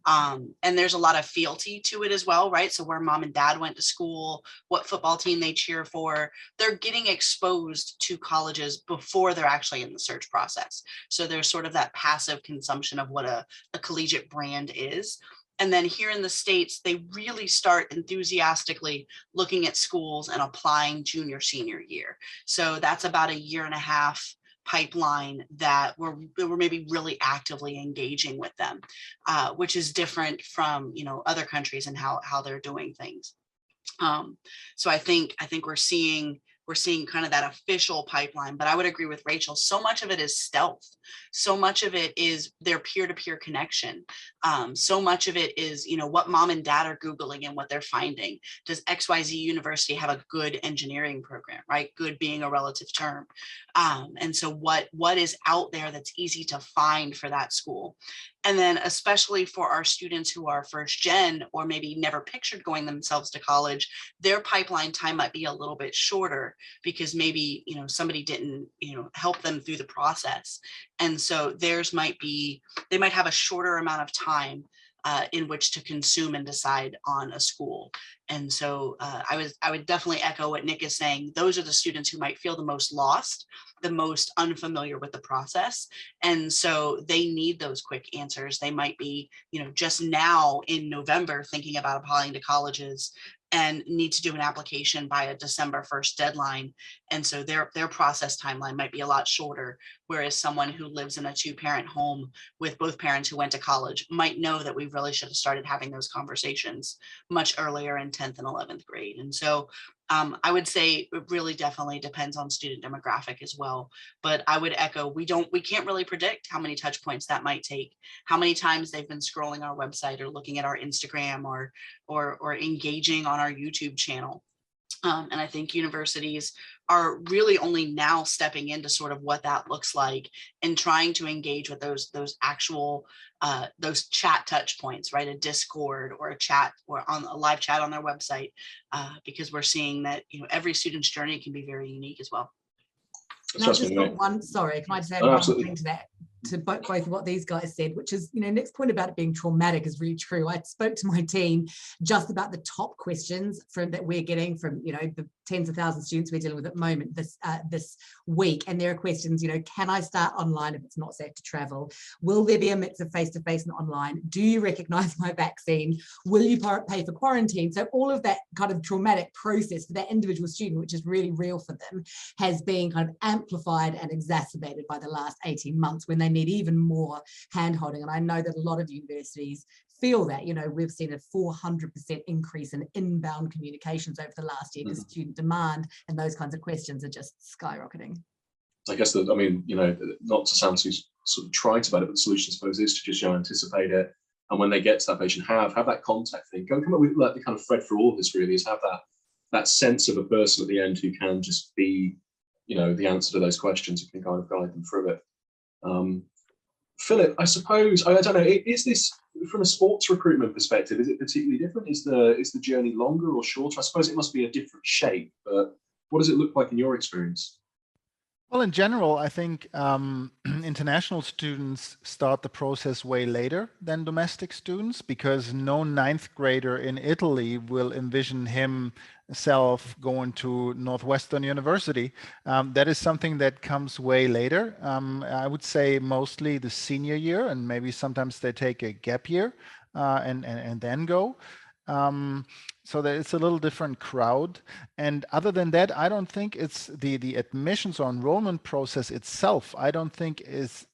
And there's a lot of fealty to it as well, right? So where mom and dad went to school, what football team they cheer for, they're getting exposed to colleges before they're actually in the search process. So there's sort of that passive consumption of what a collegiate brand is. And then here in the States, they really start enthusiastically looking at schools and applying junior, senior year. So that's about a 1.5 year pipeline that we're maybe really actively engaging with them, which is different from other countries and how they're doing things. So I think we're seeing we're seeing kind of that official pipeline. But I would agree with Rachel, so much of it is stealth. So much of it is their peer-to-peer connection. So much of it is, you know, what mom and dad are Googling and what they're finding. Does XYZ university have a good engineering program, right? Good being a relative term. And so what is out there that's easy to find for that school? And then especially for our students who are first gen or maybe never pictured going themselves to college, their pipeline time might be a little bit shorter because maybe, you know, somebody didn't, you know, help them through the process. And so theirs might be, they might have a shorter amount of time in which to consume and decide on a school. And so I would definitely echo what Nick is saying. Those are the students who might feel the most lost, the most unfamiliar with the process. And so they need those quick answers. They might be, you know, just now in November thinking about applying to colleges and need to do an application by a December 1st deadline. And so their process timeline might be a lot shorter, whereas someone who lives in a 2-parent home with both parents who went to college might know that we really should have started having those conversations much earlier in 10th and 11th grade. And so I would say it really definitely depends on student demographic as well. But I would echo, we can't really predict how many touch points that might take, how many times they've been scrolling our website or looking at our Instagram or engaging on our YouTube channel. And I think universities are really only now stepping into sort of what that looks like and trying to engage with those actual those chat touch points, right? A Discord or a chat or on a live chat on their website, because we're seeing that, you know, every student's journey can be very unique as well. Can I just add one thing to that? To both what these guys said, which is, you know, Nick's point about it being traumatic is really true. I spoke to my team just about the top questions that we're getting from, you know, the tens of thousands of students we're dealing with at the moment this week. And there are questions, you know, can I start online if it's not safe to travel? Will there be a mix of face-to-face and online? Do you recognize my vaccine? Will you pay for quarantine? So all of that kind of traumatic process for that individual student, which is really real for them, has been kind of amplified and exacerbated by the last 18 months when they need even more hand-holding. And I know that a lot of universities feel that, you know, we've seen a 400% increase in inbound communications over the last year because student demand and those kinds of questions are just skyrocketing. I guess that, I mean, you know, not to sound too sort of trite about it, but the solution, I suppose, is to just, you know, anticipate it. And when they get to that patient, have that contact thing. Come up with, like, the kind of thread through all of this really is have that sense of a person at the end who can just be, you know, the answer to those questions and can kind of guide them through it. Philip, I suppose, I don't know, is this, from a sports recruitment perspective, is it particularly different? Is the journey longer or shorter? I suppose it must be a different shape, but what does it look like in your experience? Well, in general, I think international students start the process way later than domestic students because no 9th grader in Italy will envision himself going to Northwestern University. That is something that comes way later. I would say mostly the senior year, and maybe sometimes they take a gap year and then go. So that it's a little different crowd. And other than that, I don't think it's the admissions or enrollment process itself. I don't think it's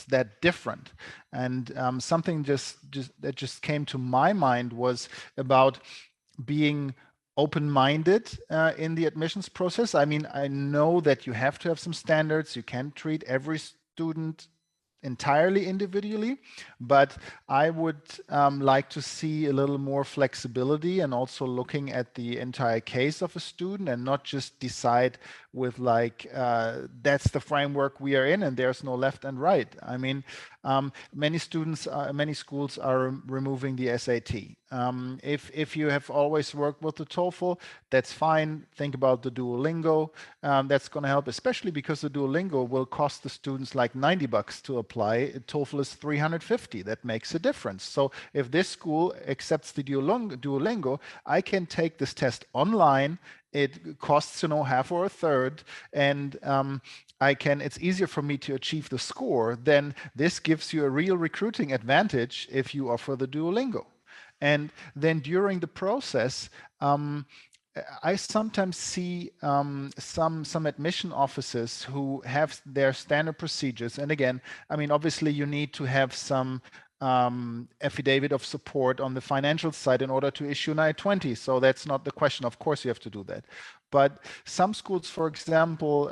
that different. And something that just came to my mind was about being open-minded in the admissions process. I mean, I know that you have to have some standards. You can't treat every student entirely individually, but I would like to see a little more flexibility and also looking at the entire case of a student and not just decide with like, that's the framework we are in and there's no left and right. I mean, many schools are removing the SAT. If you have always worked with the TOEFL, that's fine. Think about the Duolingo. That's going to help, especially because the Duolingo will cost the students like $90 to apply. TOEFL is $350. That makes a difference. So if this school accepts the Duolingo, I can take this test online. It costs, half or a third, and it's easier for me to achieve the score. Then this gives you a real recruiting advantage if you offer the Duolingo. And then during the process, I sometimes see some admission offices who have their standard procedures. And again, I mean, obviously you need to have some affidavit of support on the financial side in order to issue an I-20. So that's not the question. Of course, you have to do that. But some schools, for example,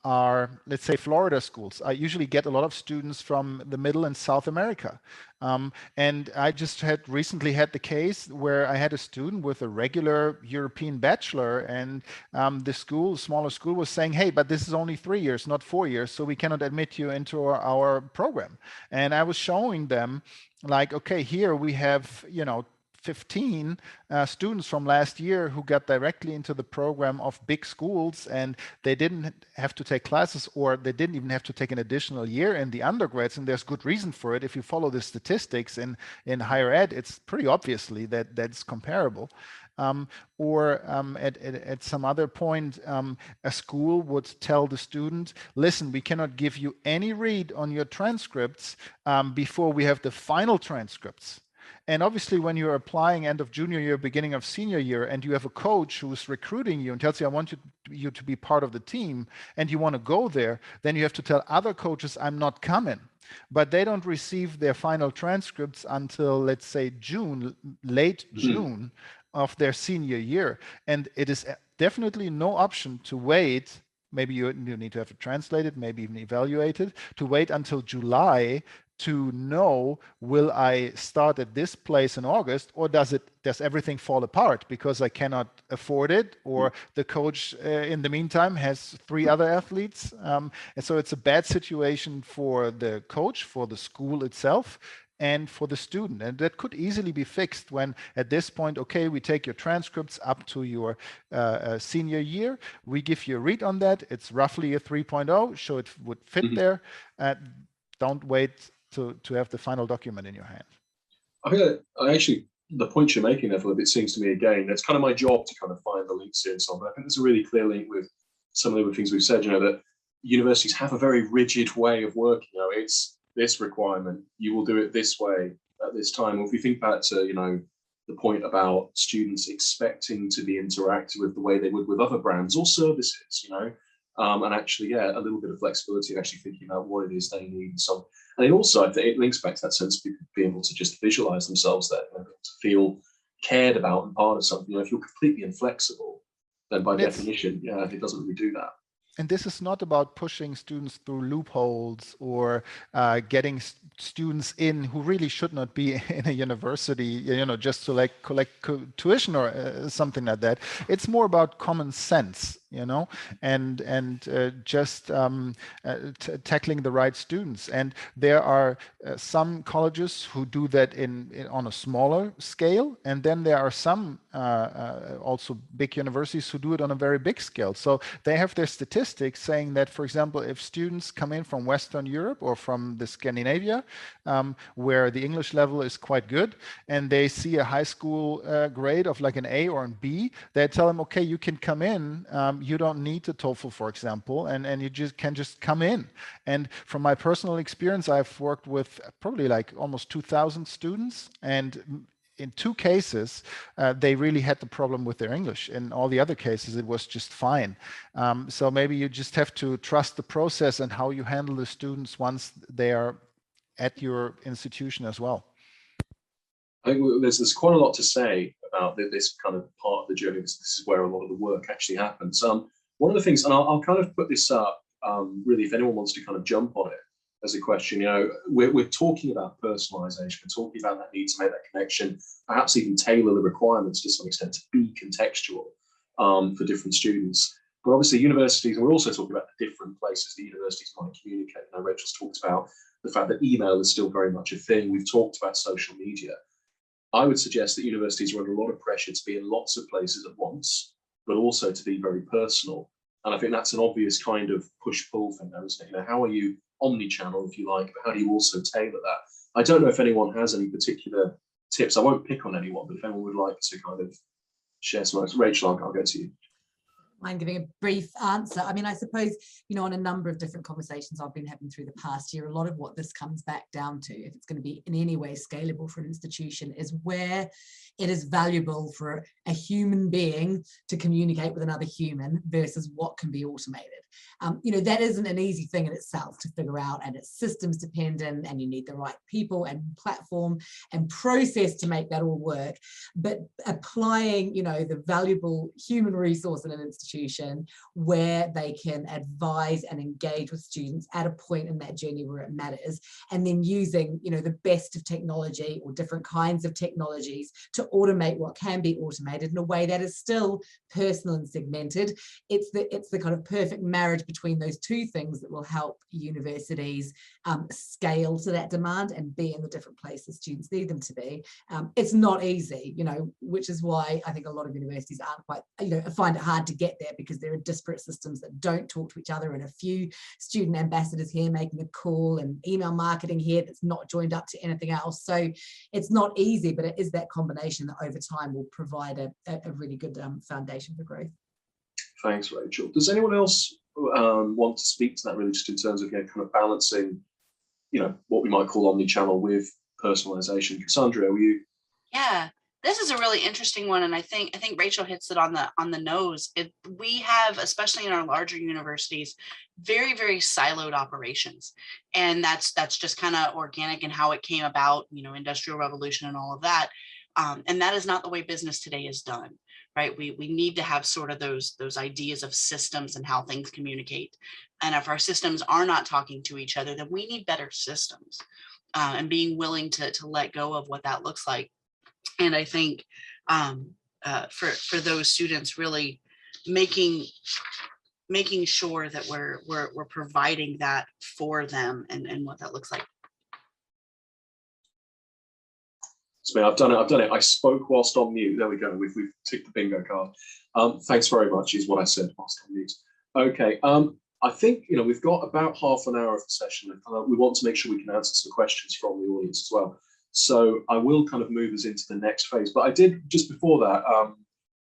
are, let's say, Florida schools. I usually get a lot of students from the Middle and South America. And I just recently had the case where I had a student with a regular European bachelor, and the smaller school was saying, hey, but this is only 3 years, not 4 years, so we cannot admit you into our program. And I was showing them, like, okay, here we have, 15 students from last year who got directly into the program of big schools, and they didn't have to take classes, or they didn't even have to take an additional year in the undergrads, and there's good reason for it. If you follow the statistics in higher ed, it's pretty obviously that's comparable. Or at some other point, a school would tell the student, listen, we cannot give you any read on your transcripts before we have the final transcripts. And obviously, when you're applying end of junior year, beginning of senior year, and you have a coach who's recruiting you and tells you, I want you to be part of the team, and you want to go there, then you have to tell other coaches, I'm not coming. But they don't receive their final transcripts until, let's say, June, late June of their senior year. And it is definitely no option to wait. Maybe you need to have it translated, maybe even evaluated, to wait until July to know, will I start at this place in August, or does everything fall apart because I cannot afford it, or the coach in the meantime has 3 other athletes? And so it's a bad situation for the coach, for the school itself, and for the student. And that could easily be fixed when at this point, okay, we take your transcripts up to your senior year, we give you a read on that, it's roughly a 3.0, so it would fit there. Don't wait to have the final document in your hand. I think the point you're making there, Philip, it seems to me, again, that's kind of my job to kind of find the links here and so on, but I think there's a really clear link with some of the other things we've said, that universities have a very rigid way of working. It's this requirement, you will do it this way at this time. Or if you think back to, the point about students expecting to be interacted with the way they would with other brands or services, and actually, a little bit of flexibility, actually thinking about what it is they need and so on. And it also, I think it links back to that sense of being able to just visualize themselves there, to feel cared about and part of something. If you're completely inflexible, then by definition, it doesn't really do that. And this is not about pushing students through loopholes or getting students in who really should not be in a university, just to collect tuition or something like that. It's more about common sense, and just tackling the right students. And there are some colleges who do that on a smaller scale, and then there are some also big universities who do it on a very big scale. So they have their statistics saying that, for example, if students come in from Western Europe or from the Scandinavia, where the English level is quite good, and they see a high school grade of like an A or an B, they tell them, okay, you can come in. You don't need the TOEFL, for example, and you can just come in. And from my personal experience, I've worked with probably like almost 2,000 students, and in 2 cases, they really had the problem with their English. In all the other cases, it was just fine. So maybe you just have to trust the process and how you handle the students once they are at your institution as well. I think there's quite a lot to say about this kind of part of the journey. This is where a lot of the work actually happens. One of the things, and I'll kind of put this up, really, if anyone wants to kind of jump on it as a question, we're talking about personalization, we're talking about that need to make that connection, perhaps even tailor the requirements to some extent to be contextual for different students. But obviously universities, and we're also talking about the different places that universities want to communicate. Rachel's talked about the fact that email is still very much a thing. We've talked about social media. I would suggest that universities are under a lot of pressure to be in lots of places at once, but also to be very personal. And I think that's an obvious kind of push-pull thing now, isn't it? How are you omni-channel, if you like, but how do you also tailor that? I don't know if anyone has any particular tips. I won't pick on anyone, but if anyone would like to kind of share some, Rachel, I'll go to you. Mind giving a brief answer? I mean, I suppose, you know, on a number of different conversations I've been having through the past year, a lot of what this comes back down to, if it's going to be in any way scalable for an institution, is where it is valuable for a human being to communicate with another human versus what can be automated. You know, that isn't an easy thing in itself to figure out, and it's systems dependent, and you need the right people and platform and process to make that all work. But applying, you know, the valuable human resource in an institution where they can advise and engage with students at a point in that journey where it matters, and then using, you know, the best of technology or different kinds of technologies to automate what can be automated in a way that is still personal and segmented. It's the kind of perfect marriage between those two things that will help universities scale to that demand and be in the different places students need them to be. It's not easy, you know, which is why I think a lot of universities aren't quite, you know, find it hard to get there, because there are disparate systems that don't talk to each other, and a few student ambassadors here making a call and email marketing here that's not joined up to anything else. So it's not easy, but it is that combination that over time will provide a really good foundation for growth. Thanks, Rachel. Does anyone else want to speak to that, really, just in terms of, you know, kind of balancing, you know, what we might call omnichannel with personalization? Kasandrea, were you? Yeah, this is a really interesting one, and I think Rachel hits it on the nose. We have, especially in our larger universities, very, very siloed operations, and that's just kind of organic in how it came about, you know, Industrial Revolution and all of that. And that is not the way business today is done, right? We need to have sort of those ideas of systems and how things communicate. And if our systems are not talking to each other, then we need better systems, and being willing to let go of what that looks like. And I think for those students, really making sure that we're providing that for them and what that looks like. I've done it. I spoke whilst on mute. There we go. We've ticked the bingo card. Thanks very much is what I said whilst on mute. Okay. I think, you know, we've got about half an hour of the session. We want to make sure we can answer some questions from the audience as well. So I will kind of move us into the next phase. But I did, just before that,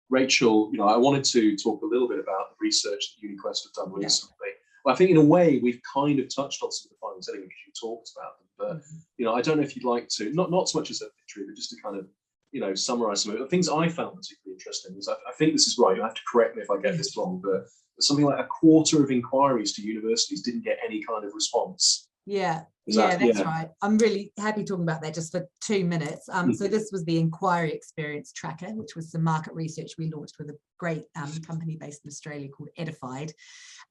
Rachel, you know, I wanted to talk a little bit about the research that UniQuest have done recently. Well, I think in a way we've kind of touched on some of the findings anyway, because you talked about them. But you know, I don't know if you'd like to, not so much as a victory, but just to kind of, you know, summarize some of the things I found particularly interesting. Is I think this is right. You have to correct me if I get this wrong, but something like a quarter of inquiries to universities didn't get any kind of response. Yeah, that's right. I'm really happy talking about that just for 2 minutes. So this was the Inquiry Experience Tracker, which was some market research we launched with a great company based in Australia called Edified.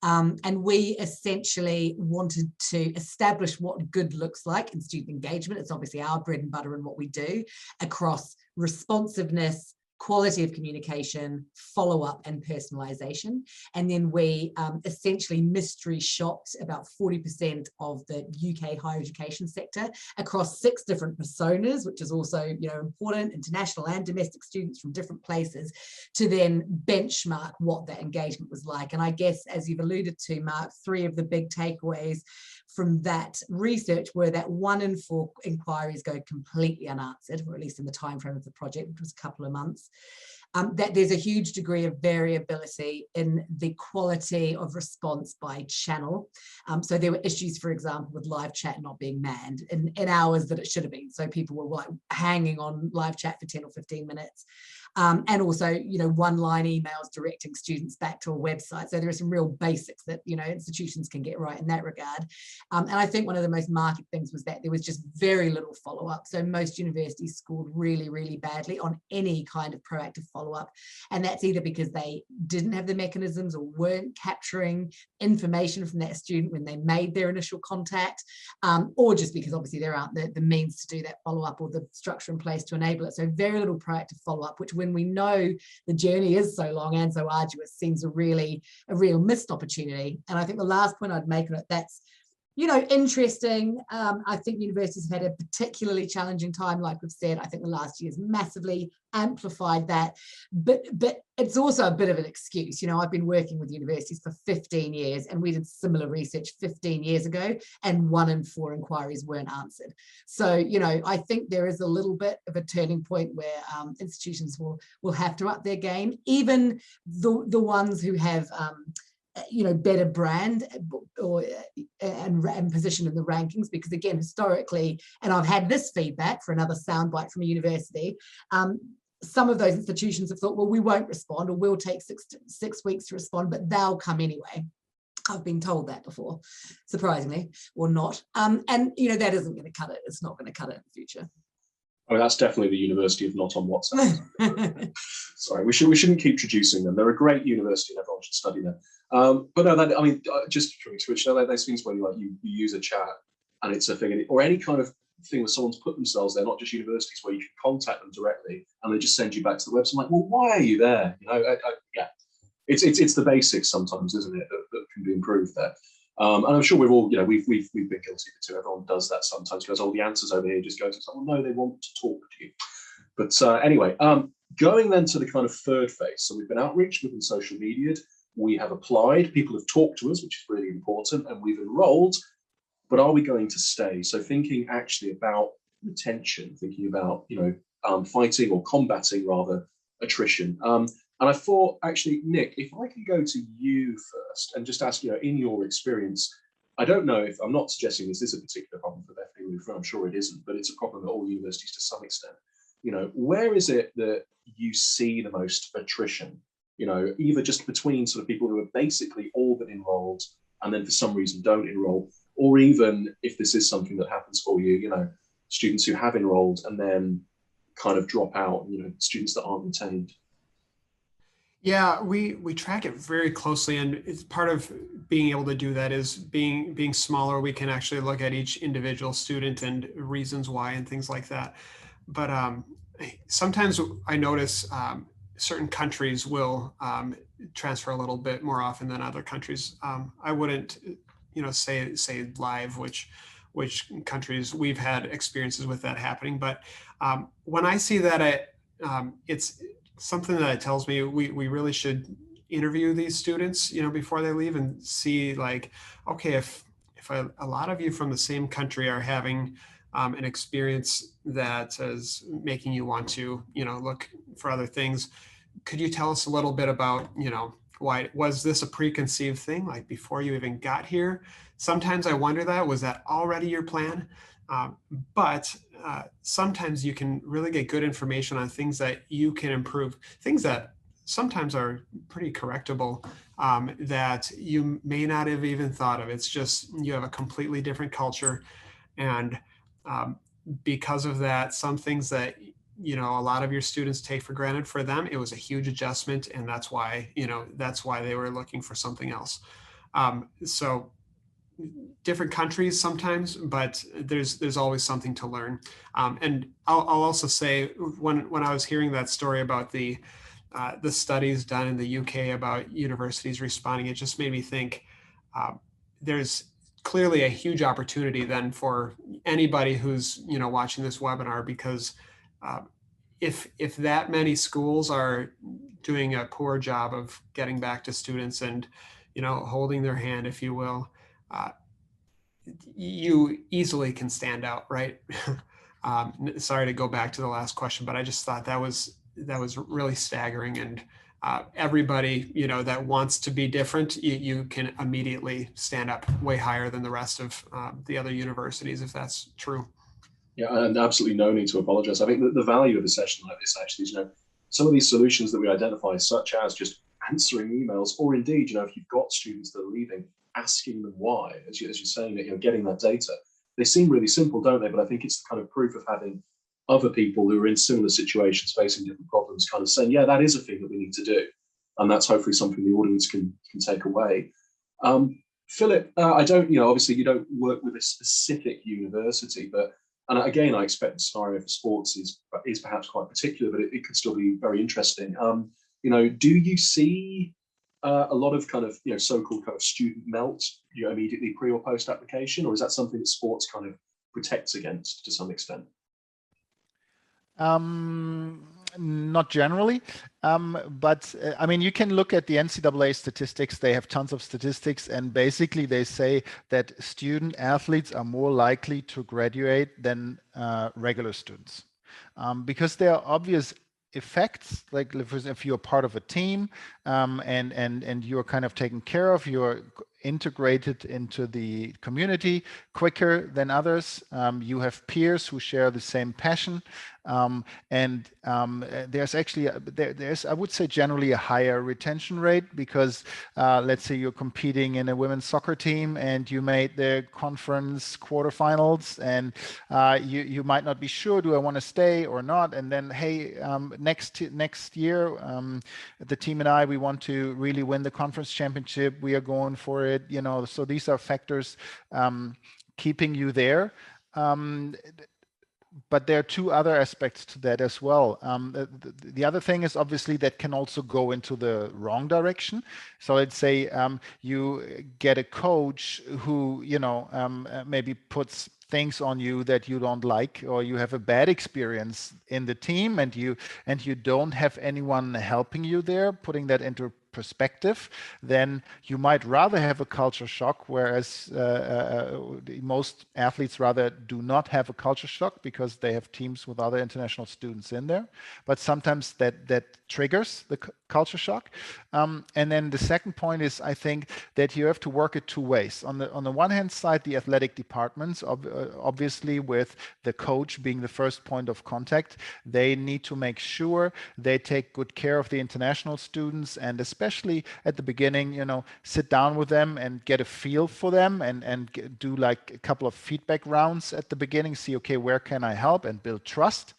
And we essentially wanted to establish what good looks like in student engagement. It's obviously our bread and butter and what we do, across responsiveness, quality of communication, follow-up and personalization. And then we essentially mystery shopped about 40% of the UK higher education sector across 6 different personas, which is also, you know, important, international and domestic students from different places, to then benchmark what that engagement was like. And I guess, as you've alluded to, Mark, 3 of the big takeaways from that research were that 1 in 4 inquiries go completely unanswered, or at least in the time frame of the project, which was a couple of months. That there's a huge degree of variability in the quality of response by channel. So there were issues, for example, with live chat not being manned in hours that it should have been. So people were like hanging on live chat for 10 or 15 minutes. And also, you know, one-line emails directing students back to a website. So there are some real basics that, you know, institutions can get right in that regard. And I think one of the most marked things was that there was just very little follow-up. So most universities scored really, really badly on any kind of proactive follow-up. And that's either because they didn't have the mechanisms or weren't capturing information from that student when they made their initial contact, or just because obviously there aren't the means to do that follow-up or the structure in place to enable it. So very little proactive follow-up, which when we know the journey is so long and so arduous, seems a real missed opportunity. And I think the last point I'd make on it, that's interesting. I think universities have had a particularly challenging time, like we've said. I think the last year's massively amplified that, but it's also a bit of an excuse. I've been working with universities for 15 years, and we did similar research 15 years ago, and 1 in 4 inquiries weren't answered. So, I think there is a little bit of a turning point where institutions will have to up their game, even the ones who have better brand and position in the rankings, because again, historically, and I've had this feedback for another soundbite from a university, some of those institutions have thought, well, we won't respond, or we'll take six weeks to respond, but they'll come anyway. I've been told that before, surprisingly, or not. And that isn't going to cut it. It's not going to cut it in the future. That's definitely the University of Not on WhatsApp. Sorry, we shouldn't keep traducing them. They're a great university, and everyone should study them. But no, just from switch, those things where you use a chat and it's a thing, or any kind of thing where someone's put themselves there, not just universities, where you can contact them directly and they just send you back to the website. I'm like, well, why are you there? Yeah, it's the basics sometimes, isn't it, that can be improved there. And I'm sure we've all, we've been guilty of it too. Everyone does that sometimes, goes, oh, the answer's over here, just go to someone. No, they want to talk to you. But anyway, going then to the kind of third phase. So we've been outreach, we've been social media'd, we have applied, people have talked to us, which is really important, and we've enrolled, but are we going to stay? So thinking actually about retention, thinking about, fighting or combating rather attrition. And I thought, actually, Nick, if I can go to you first and just ask, in your experience, I don't know if, I'm not suggesting this is a particular problem for Bethany Lutheran, I'm sure it isn't, but it's a problem at all universities to some extent. Where is it that you see the most attrition? Either just between sort of people who are basically all but enrolled and then for some reason don't enroll, or even if this is something that happens for you, students who have enrolled and then kind of drop out, students that aren't retained. Yeah, we track it very closely, and it's part of being able to do that is being smaller. We can actually look at each individual student and reasons why and things like that. But sometimes I notice certain countries will transfer a little bit more often than other countries. I wouldn't, say live which countries we've had experiences with that happening. But when I see that, it's something that tells me we really should interview these students, before they leave, and see like, okay, if a lot of you from the same country are having an experience that is making you want to, look for other things, could you tell us a little bit about, why was this a preconceived thing, like before you even got here? Sometimes I wonder was that already your plan? But sometimes you can really get good information on things that you can improve, things that sometimes are pretty correctable, that you may not have even thought of. It's just you have a completely different culture, and because of that, some things that a lot of your students take for granted, for them it was a huge adjustment, and that's why they were looking for something else. So different countries sometimes, but there's always something to learn. And I'll also say, when I was hearing that story about the studies done in the UK about universities responding, it just made me think there's clearly a huge opportunity then for anybody who's watching this webinar, because if that many schools are doing a poor job of getting back to students and holding their hand, if you will, you easily can stand out, right? Sorry to go back to the last question, but I just thought that was really staggering. And everybody, that wants to be different, you can immediately stand up way higher than the rest of the other universities, if that's true. Yeah, and absolutely no need to apologize. I think that the value of a session like this actually is, some of these solutions that we identify, such as just answering emails, or indeed, if you've got students that are leaving, asking them why, as you're saying that, getting that data. They seem really simple, don't they? But I think it's the kind of proof of having other people who are in similar situations, facing different problems, kind of saying, yeah, that is a thing that we need to do. And that's hopefully something the audience can take away. Philip, I don't, obviously you don't work with a specific university, but, and again, I expect the scenario for sports is perhaps quite particular, but it could still be very interesting. Do you see a lot of kind of, so-called kind of student melt, immediately pre or post application, or is that something that sports kind of protects against to some extent? Not generally, but I mean, you can look at the NCAA statistics. They have tons of statistics, and basically they say that student athletes are more likely to graduate than regular students, because there are obvious effects, like if you're part of a team, and you're kind of taken care of, you're integrated into the community quicker than others. You have peers who share the same passion. There's actually, there's I would say generally a higher retention rate, because let's say you're competing in a women's soccer team and you made the conference quarterfinals, and you might not be sure, do I want to stay or not? And then, hey, next year, the team and I, we want to really win the conference championship. We are going for it, So these are factors keeping you there. But there are two other aspects to that as well. The other thing is obviously that can also go into the wrong direction. So let's say you get a coach who, maybe puts things on you that you don't like, or you have a bad experience in the team, and you don't have anyone helping you there, putting that into perspective, then you might rather have a culture shock, whereas most athletes rather do not have a culture shock because they have teams with other international students in there. But sometimes that triggers the culture shock. And then the second point is, I think that you have to work it two ways. On the one hand side, the athletic departments, obviously with the coach being the first point of contact, they need to make sure they take good care of the international students, and especially at the beginning, sit down with them and get a feel for them, and do like a couple of feedback rounds at the beginning, see, okay, where can I help, and build trust.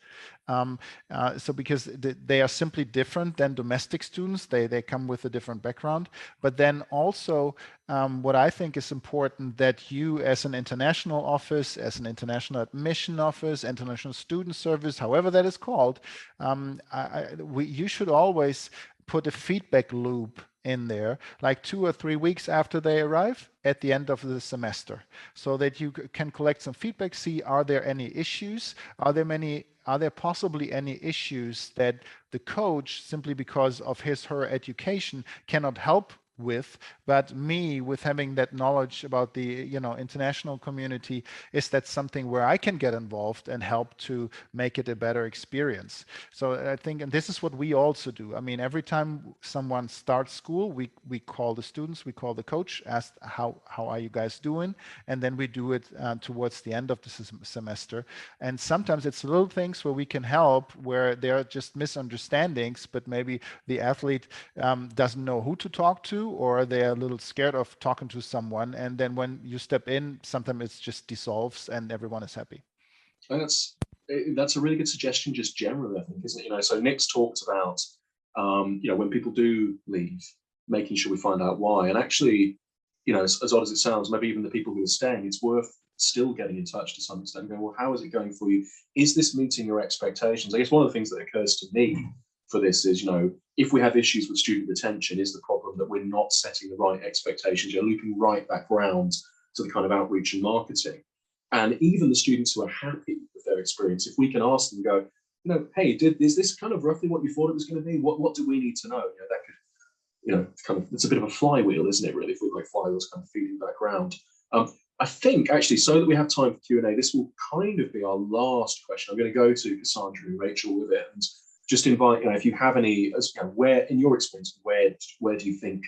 So because they are simply different than domestic students, they come with a different background. But then also what I think is important, that you as an international office, as an international admission office, international student service, however that is called, you should always put a feedback loop in there, like 2 or 3 weeks after they arrive at the end of the semester, so that you can collect some feedback, see, are there any issues? Are there possibly any issues that the coach, simply because of his, her education, cannot help with, but me, with having that knowledge about the international community, is that something where I can get involved and help to make it a better experience? So I think, and this is what we also do. I mean, every time someone starts school, we call the students, we call the coach, ask how are you guys doing, and then we do it towards the end of the semester. And sometimes it's little things where we can help, where there are just misunderstandings, but maybe the athlete doesn't know who to talk to, or they're a little scared of talking to someone, and then when you step in, sometimes it just dissolves and everyone is happy. And that's a really good suggestion, just generally, I think, isn't it? So Nick's talked about when people do leave, making sure we find out why. And actually, as odd as it sounds, maybe even the people who are staying, it's worth still getting in touch to some extent and going, well, how is it going for you? Is this meeting your expectations? I guess one of the things that occurs to me for this is, if we have issues with student retention, is the problem that we're not setting the right expectations? You're looping right back round to the kind of outreach and marketing. And even the students who are happy with their experience, if we can ask them, go, hey, is this kind of roughly what you thought it was going to be? What do we need to know? That could, kind of, it's a bit of a flywheel, isn't it, really, if we've got flywheels kind of feeding back round. I think, actually, so that we have time for Q&A, this will kind of be our last question. I'm going to go to Kasandrea and Rachel with it, and just invite, if you have any, where, in your experience, where do you think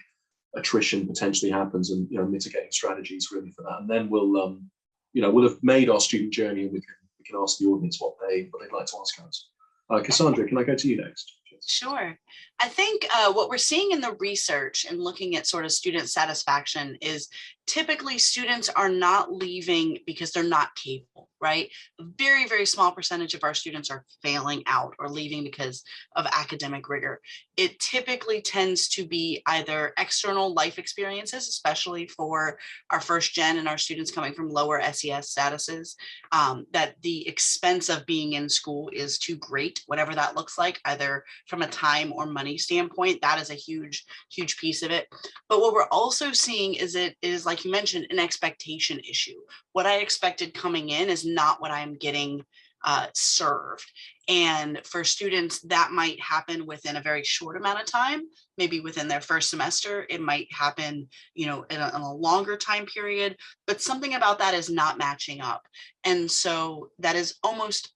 attrition potentially happens, and mitigating strategies really for that, and then we'll have made our student journey, and we can ask the audience what they'd like to ask us. Kasandrea, can I go to you next? Sure. I think what we're seeing in the research and looking at sort of student satisfaction is typically students are not leaving because they're not capable. right? A very, very small percentage of our students are failing out or leaving because of academic rigor. It typically tends to be either external life experiences, especially for our first gen and our students coming from lower SES statuses, that the expense of being in school is too great, whatever that looks like, either from a time or money standpoint. That is a huge, huge piece of it. But what we're also seeing is it is, like you mentioned, an expectation issue. What I expected coming in is not what I'm getting served. And for students, that might happen within a very short amount of time, maybe within their first semester. It might happen, in a longer time period, but something about that is not matching up. And so that is almost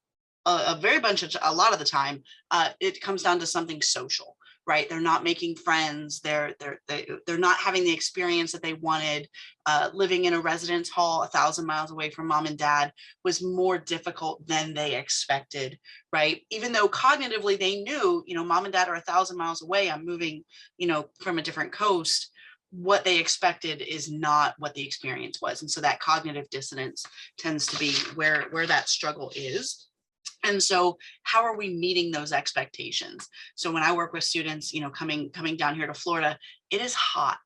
a lot of the time, it comes down to something social. Right, they're not making friends. They're not having the experience that they wanted. Living in a residence hall 1,000 miles away from mom and dad was more difficult than they expected. Right, even though cognitively they knew, mom and dad are 1,000 miles away. I'm moving, from a different coast. What they expected is not what the experience was, and so that cognitive dissonance tends to be where that struggle is. And so how are we meeting those expectations? So when I work with students, coming down here to Florida, it is hot.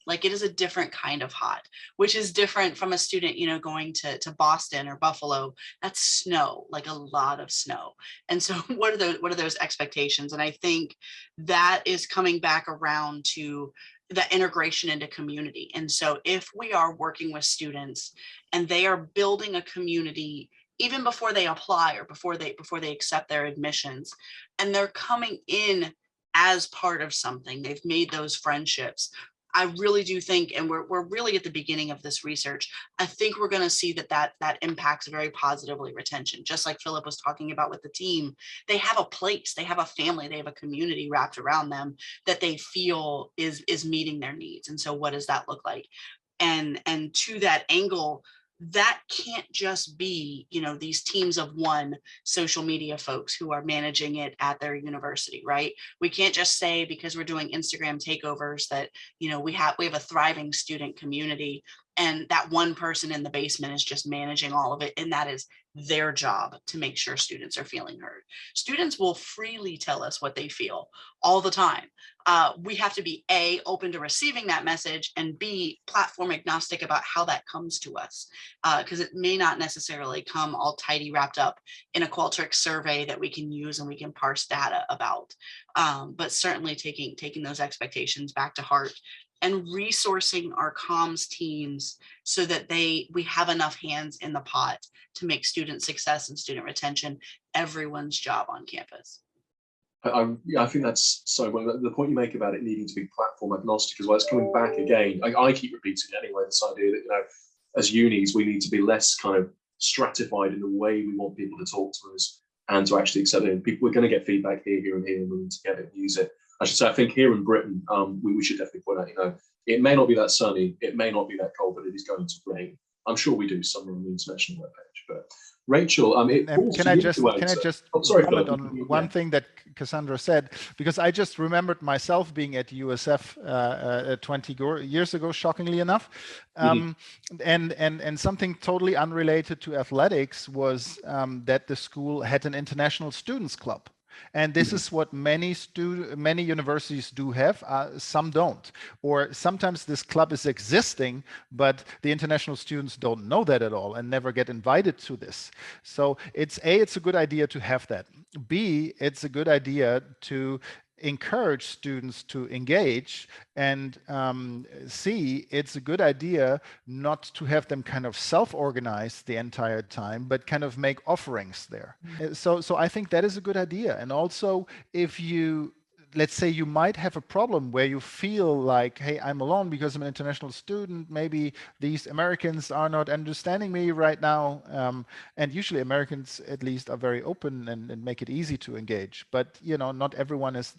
Like, it is a different kind of hot, which is different from a student, going to Boston or Buffalo. That's snow, like a lot of snow. And so what are those expectations? And I think that is coming back around to the integration into community. And so if we are working with students and they are building a community even before they apply or before they accept their admissions, and they're coming in as part of something, they've made those friendships. I really do think, and we're really at the beginning of this research, I think we're going to see that impacts very positively retention. Just like Philip was talking about with the team, they have a place, they have a family, they have a community wrapped around them that they feel is meeting their needs. And so what does that look like? And to that angle, that can't just be, these teams of one social media folks who are managing it at their university, right? We can't just say because we're doing Instagram takeovers that, we have a thriving student community and that one person in the basement is just managing all of it. And that is their job to make sure students are feeling heard. Students will freely tell us what they feel all the time. We have to be A, open to receiving that message, and B, platform agnostic about how that comes to us, because it may not necessarily come all tidy wrapped up in a Qualtrics survey that we can use and we can parse data about. But certainly taking those expectations back to heart and resourcing our comms teams so that we have enough hands in the pot to make student success and student retention everyone's job on campus. I think that's so well. The point you make about it needing to be platform agnostic as well, it's coming back again. I keep repeating it anyway, this idea that, as unis, we need to be less kind of stratified in the way we want people to talk to us and to actually accept it. We're going to get feedback here, and here, and we need to get it and use it. I should say, I think here in Britain, we should definitely point out, it may not be that sunny, it may not be that cold, but it is going to rain. I'm sure we do somewhere on the international webpage. But Rachel, can I just comment on one thing that Cassandra said, because I just remembered myself being at USF 20 years ago, shockingly enough, and something totally unrelated to athletics was that the school had an international students club. And this is what many universities do have, some don't. Or sometimes this club is existing, but the international students don't know that at all and never get invited to this. So it's a good idea to have that. B, it's a good idea to encourage students to engage, and C, it's a good idea not to have them kind of self-organize the entire time, but kind of make offerings there. So I think that is a good idea. And also, if you, let's say you might have a problem where you feel like, hey, I'm alone because I'm an international student, maybe these Americans are not understanding me right now, and usually Americans at least are very open and make it easy to engage, but not everyone is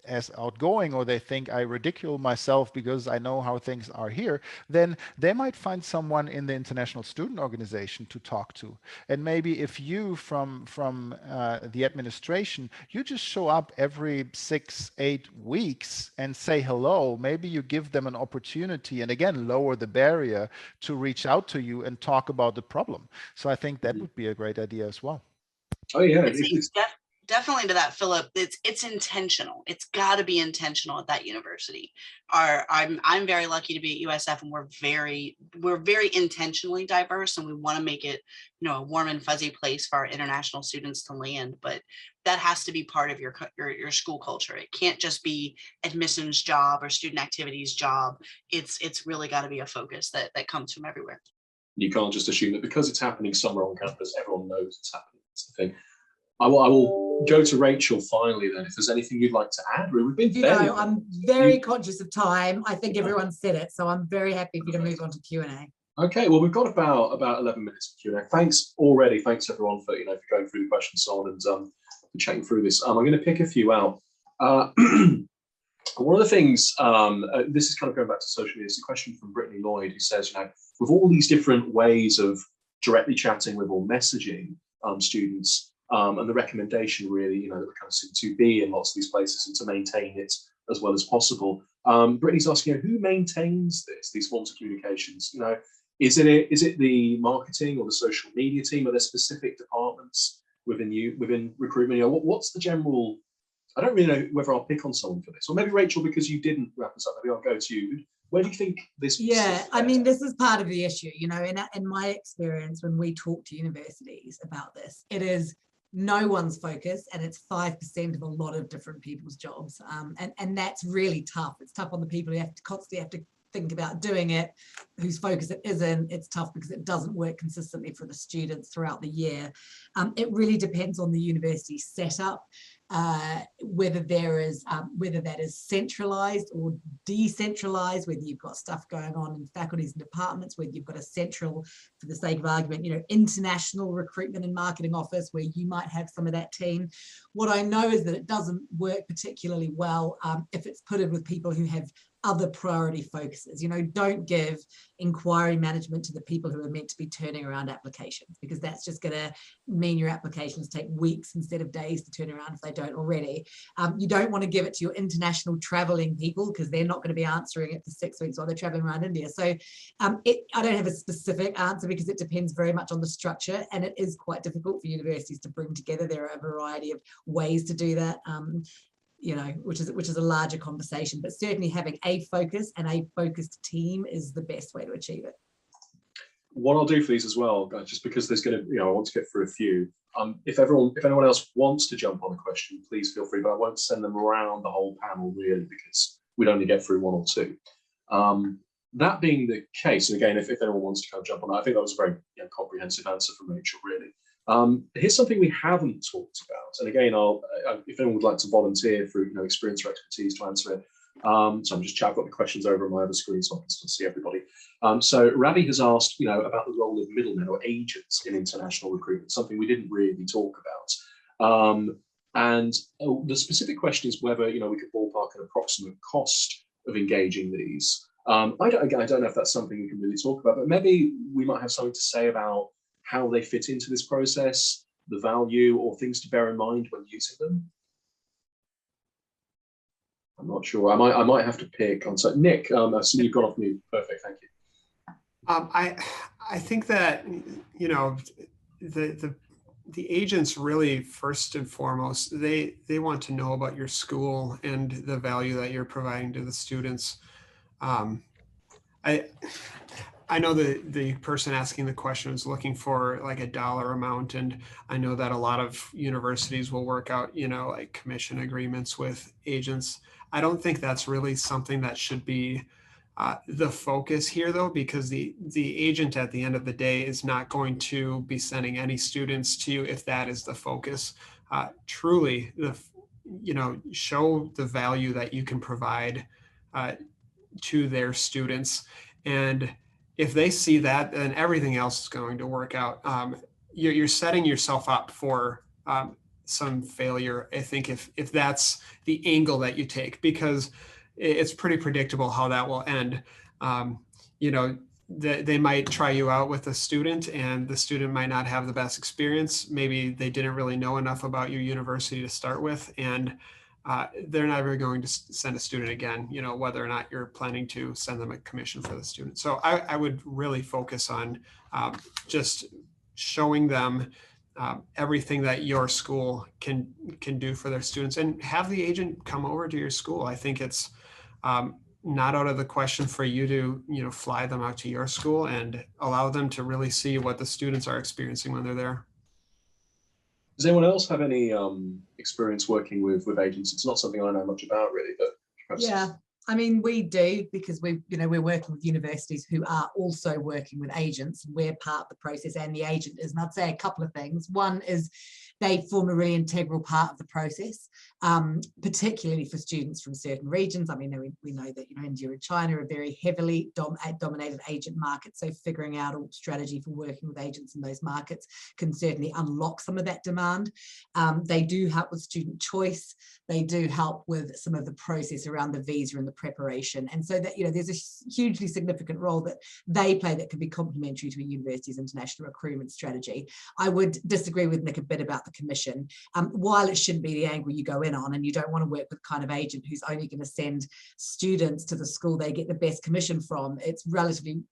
as outgoing, or they think I ridicule myself because I know how things are here, then they might find someone in the international student organization to talk to. And maybe if you from the administration, you just show up every 6-8 weeks and say hello, maybe you give them an opportunity and again lower the barrier to reach out to you and talk about the problem. So I think that would be a great idea as well. Oh yeah, definitely to that, Philip. It's intentional. It's got to be intentional at that university. I'm very lucky to be at USF, and we're very intentionally diverse, and we want to make it, you know, a warm and fuzzy place for our international students to land. But that has to be part of your school culture. It can't just be admissions job or student activities job. It's really got to be a focus that comes from everywhere. You can't just assume that because it's happening somewhere on campus, everyone knows it's happening. That's the thing. I will go to Rachel finally then, if there's anything you'd like to add. We've been I'm very conscious of time. I think everyone said it, so I'm very happy for you to move on to Q&A. Okay, well, we've got about 11 minutes for Q&A. Thanks everyone for for going through the questions on and for chatting through this. I'm going to pick a few out. One of the things, this is kind of going back to social media, it's a question from Brittany Lloyd, who says, with all these different ways of directly chatting with or messaging students, and the recommendation really, that we kind of seem to be in lots of these places and to maintain it as well as possible. Brittany's asking, who maintains these forms of communications? Is it the marketing or the social media team? Are there specific departments within recruitment? What's the general? I don't really know whether I'll pick on someone for this, or maybe Rachel, because you didn't wrap us up. Maybe I'll go to you. Where do you think this? Yeah, I mean, this is part of the issue. In my experience, when we talk to universities about this, it is no one's focus, and it's 5% of a lot of different people's jobs, and that's really tough. It's tough on the people who constantly have to think about doing it, whose focus it isn't. It's tough because it doesn't work consistently for the students throughout the year. It really depends on the university setup, whether that is centralized or decentralized, whether you've got stuff going on in faculties and departments, whether you've got a central, for the sake of argument, international recruitment and marketing office where you might have some of that team. What I know is that it doesn't work particularly well if it's put in with people who have other priority focuses. Don't give inquiry management to the people who are meant to be turning around applications, because that's just going to mean your applications take weeks instead of days to turn around if they don't already. You don't want to give it to your international traveling people, because they're not going to be answering it for 6 weeks while they're traveling around India. So I don't have a specific answer, because it depends very much on the structure, and it is quite difficult for universities to bring together. There are a variety of ways to do that. Which is a larger conversation, but certainly having a focus and a focused team is the best way to achieve it. What I'll do for these as well, just because there's going to, I want to get through a few. If anyone else wants to jump on a question, please feel free, but I won't send them around the whole panel really, because we'd only get through one or two. That being the case, and again, if anyone wants to kind of jump on that, I think that was a very comprehensive answer from Rachel, really. Here's something we haven't talked about, and again, if anyone would like to volunteer through experience or expertise to answer it. So I've got the questions over on my other screen so I can still see everybody. So Ravi has asked, about the role of middlemen or agents in international recruitment, something we didn't really talk about. And the specific question is whether we could ballpark an approximate cost of engaging these. I don't know if that's something we can really talk about, but maybe we might have something to say about how they fit into this process, the value, or things to bear in mind when using them. I'm not sure. I might have to pick on. So Nick, I see you've gone off mute. Perfect, thank you. I think that the agents really, first and foremost, they want to know about your school and the value that you're providing to the students. I know the person asking the question is looking for like a dollar amount, and I know that a lot of universities will work out, like commission agreements with agents. I don't think that's really something that should be the focus here, though, because the agent at the end of the day is not going to be sending any students to you if that is the focus. Truly, show the value that you can provide to their students, and if they see that, then everything else is going to work out. You're setting yourself up for some failure, I think, if that's the angle that you take, because it's pretty predictable how that will end. You know, they might try you out with a student and the student might not have the best experience. Maybe they didn't really know enough about your university to start with, and they're never going to send a student again, you know, whether or not you're planning to send them a commission for the student. So I would really focus on just showing them everything that your school can do for their students, and have the agent come over to your school. I think it's not out of the question for you to, you know, fly them out to your school and allow them to really see what the students are experiencing when they're there. Does anyone else have any experience working with agents? It's not something I know much about really, but perhaps. Yeah, I mean, we do, because we're working with universities who are also working with agents, and we're part of the process, and the agent is. And I'd say a couple of things. One is they form a really integral part of the process, particularly for students from certain regions. I mean, we know that, you know, India and China are very heavily dominated agent markets, so figuring out a strategy for working with agents in those markets can certainly unlock some of that demand. They do help with student choice. They do help with some of the process around the visa and the preparation, and so that, you know, there's a hugely significant role that they play that can be complementary to a university's international recruitment strategy. I would disagree with Nick a bit about the commission. While it shouldn't be the angle you go in on, and you don't want to work with kind of agent who's only going to send students to the school they get the best commission from, it's relatively,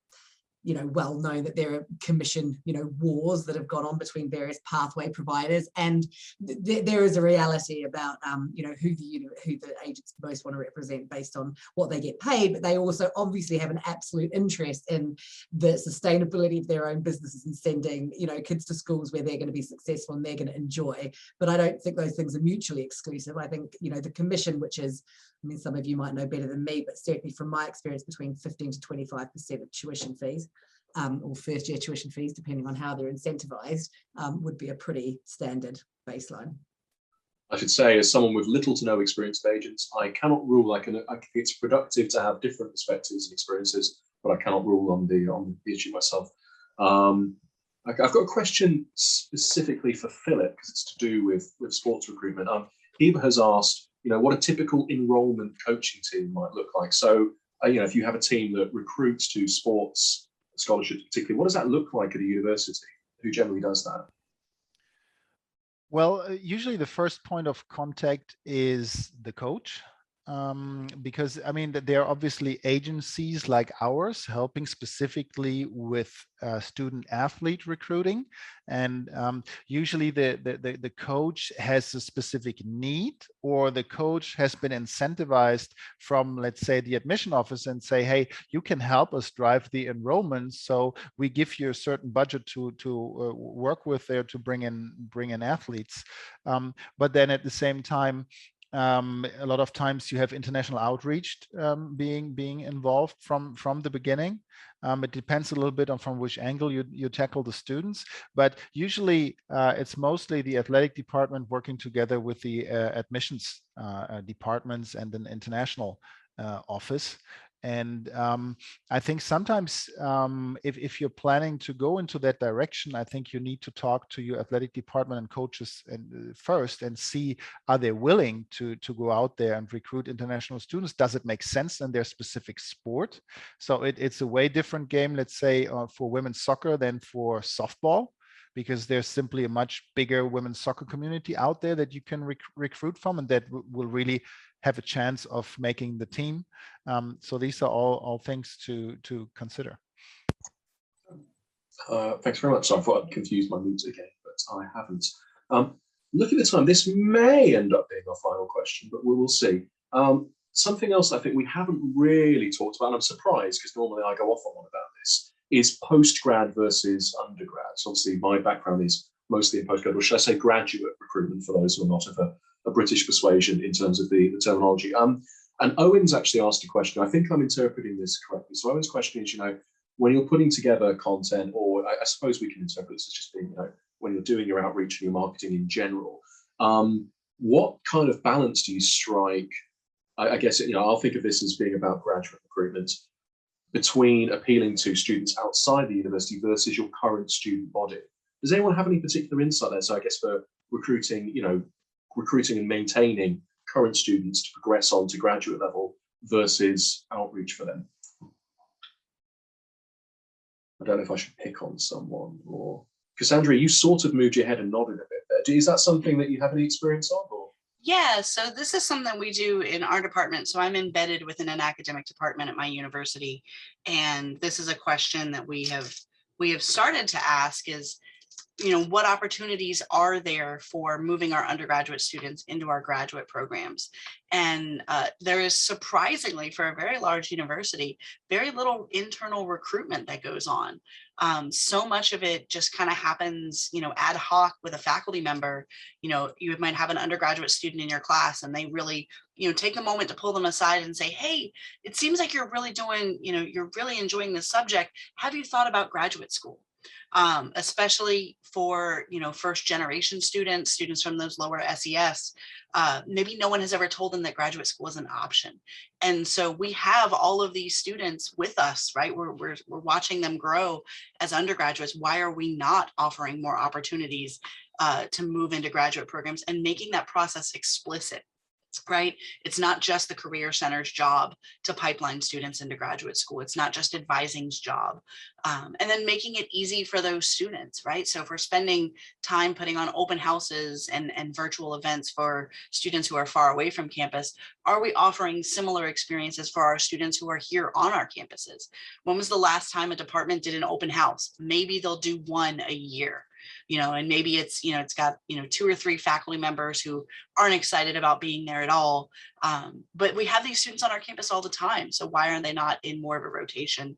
you know, well known that there are commission, you know, wars that have gone on between various pathway providers, and there is a reality about, you know, who the agents most want to represent based on what they get paid, but they also obviously have an absolute interest in the sustainability of their own businesses and sending, you know, kids to schools where they're going to be successful and they're going to enjoy. But I don't think those things are mutually exclusive. I think, you know, the commission, which is, I mean, some of you might know better than me, but certainly from my experience, between 15 to 25% of tuition fees, or first year tuition fees, depending on how they're incentivized, would be a pretty standard baseline. I should say, as someone with little to no experience with agents, I cannot rule. I think it's productive to have different perspectives and experiences, but I cannot rule on the issue myself. I've got a question specifically for Philip, because it's to do with sports recruitment. Eva has asked, you know, what a typical enrollment coaching team might look like. So, you know, if you have a team that recruits to sports scholarships particularly, what does that look like at a university? Who generally does that? Well, usually the first point of contact is the coach. Because I mean, there are obviously agencies like ours helping specifically with student athlete recruiting, and usually the coach has a specific need, or the coach has been incentivized from, let's say, the admission office and say, hey, you can help us drive the enrollment, so we give you a certain budget to work with there to bring in athletes. But then at the same time, a lot of times you have international outreach being involved from the beginning. It depends a little bit on from which angle you tackle the students, but usually it's mostly the athletic department working together with the admissions departments and an international office. And I think sometimes if you're planning to go into that direction, I think you need to talk to your athletic department and coaches first and see, are they willing to go out there and recruit international students? Does it make sense in their specific sport? So it's a way different game, let's say, for women's soccer than for softball, because there's simply a much bigger women's soccer community out there that you can recruit from, and that will really have a chance of making the team. So these are all things to consider. Thanks very much. So I thought I'd confuse my moods again, but I haven't. Look at the time. This may end up being our final question, but we will see. Something else I think we haven't really talked about, and I'm surprised because normally I go off on one about this, is postgrad versus undergrad. So obviously my background is mostly in postgrad, or should I say graduate recruitment, for those who are not of a British persuasion in terms of the terminology. And Owen's actually asked a question. I think I'm interpreting this correctly. So Owen's question is, you know, when you're putting together content, or I suppose we can interpret this as just being, you know, when you're doing your outreach and your marketing in general, what kind of balance do you strike? I guess, you know, I'll think of this as being about graduate recruitment, between appealing to students outside the university versus your current student body. Does anyone have any particular insight there? So I guess for recruiting and maintaining current students to progress on to graduate level versus outreach for them? I don't know if I should pick on someone, or Kasandrea, you sort of moved your head and nodded a bit there. Is that something that you have any experience of? Or? Yeah, so this is something we do in our department. So I'm embedded within an academic department at my university. And this is a question that we have started to ask is, what opportunities are there for moving our undergraduate students into our graduate programs? And there is, surprisingly, for a very large university, very little internal recruitment that goes on. So much of it just kind of happens, ad hoc with a faculty member. You might have an undergraduate student in your class and they really, take a moment to pull them aside and say, hey, it seems like you're really doing, you're really enjoying this subject. Have you thought about graduate school? Especially for, first generation students from those lower SES, maybe no one has ever told them that graduate school is an option. And so we have all of these students with us, right? We're watching them grow as undergraduates. Why are we not offering more opportunities to move into graduate programs and making that process explicit? Right? It's not just the Career Center's job to pipeline students into graduate school. It's not just advising's job. And then making it easy for those students, right? So if we're spending time putting on open houses and virtual events for students who are far away from campus, are we offering similar experiences for our students who are here on our campuses? When was the last time a department did an open house? Maybe they'll do one a year. And maybe it's, it's got, 2 or 3 faculty members who aren't excited about being there at all. But we have these students on our campus all the time. So why are they not in more of a rotation?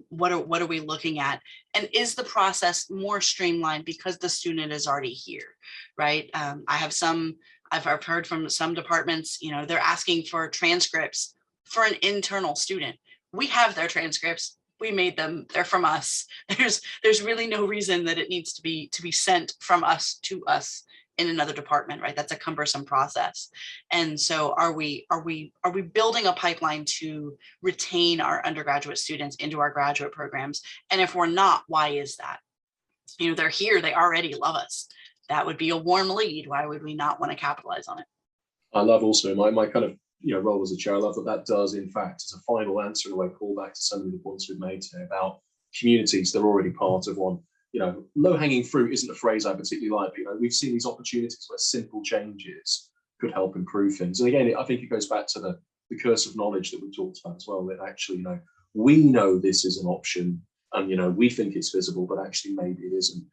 What are we looking at? And is the process more streamlined because the student is already here, right? I've heard from some departments, they're asking for transcripts for an internal student. We have their transcripts. We made them, they're from us. There's really no reason that it needs to be sent from us to us in another department, right? That's a cumbersome process. And so are we building a pipeline to retain our undergraduate students into our graduate programs? And if we're not, why is that? They're here, they already love us. That would be a warm lead. Why would we not want to capitalize on it? I love also my kind of role as a chair. I love that does, in fact, as a final answer, in a way, call back to some of the points we've made today about communities. They're already part of one. Low-hanging fruit isn't a phrase I particularly like, but we've seen these opportunities where simple changes could help improve things. And again, I think it goes back to the curse of knowledge that we talked about as well, that actually, we know this is an option and, we think it's visible, but actually maybe it isn't.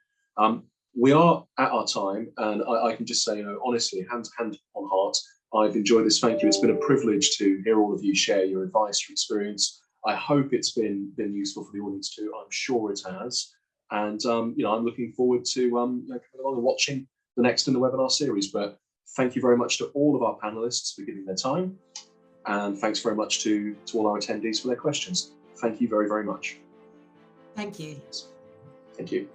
We are at our time, and I can just say, honestly, hand on heart, I've enjoyed this. Thank you. It's been a privilege to hear all of you share your advice, your experience. I hope it's been useful for the audience too. I'm sure it has. And, I'm looking forward to coming along and watching the next in the webinar series. But thank you very much to all of our panelists for giving their time. And thanks very much to all our attendees for their questions. Thank you very, very much. Thank you. Thank you.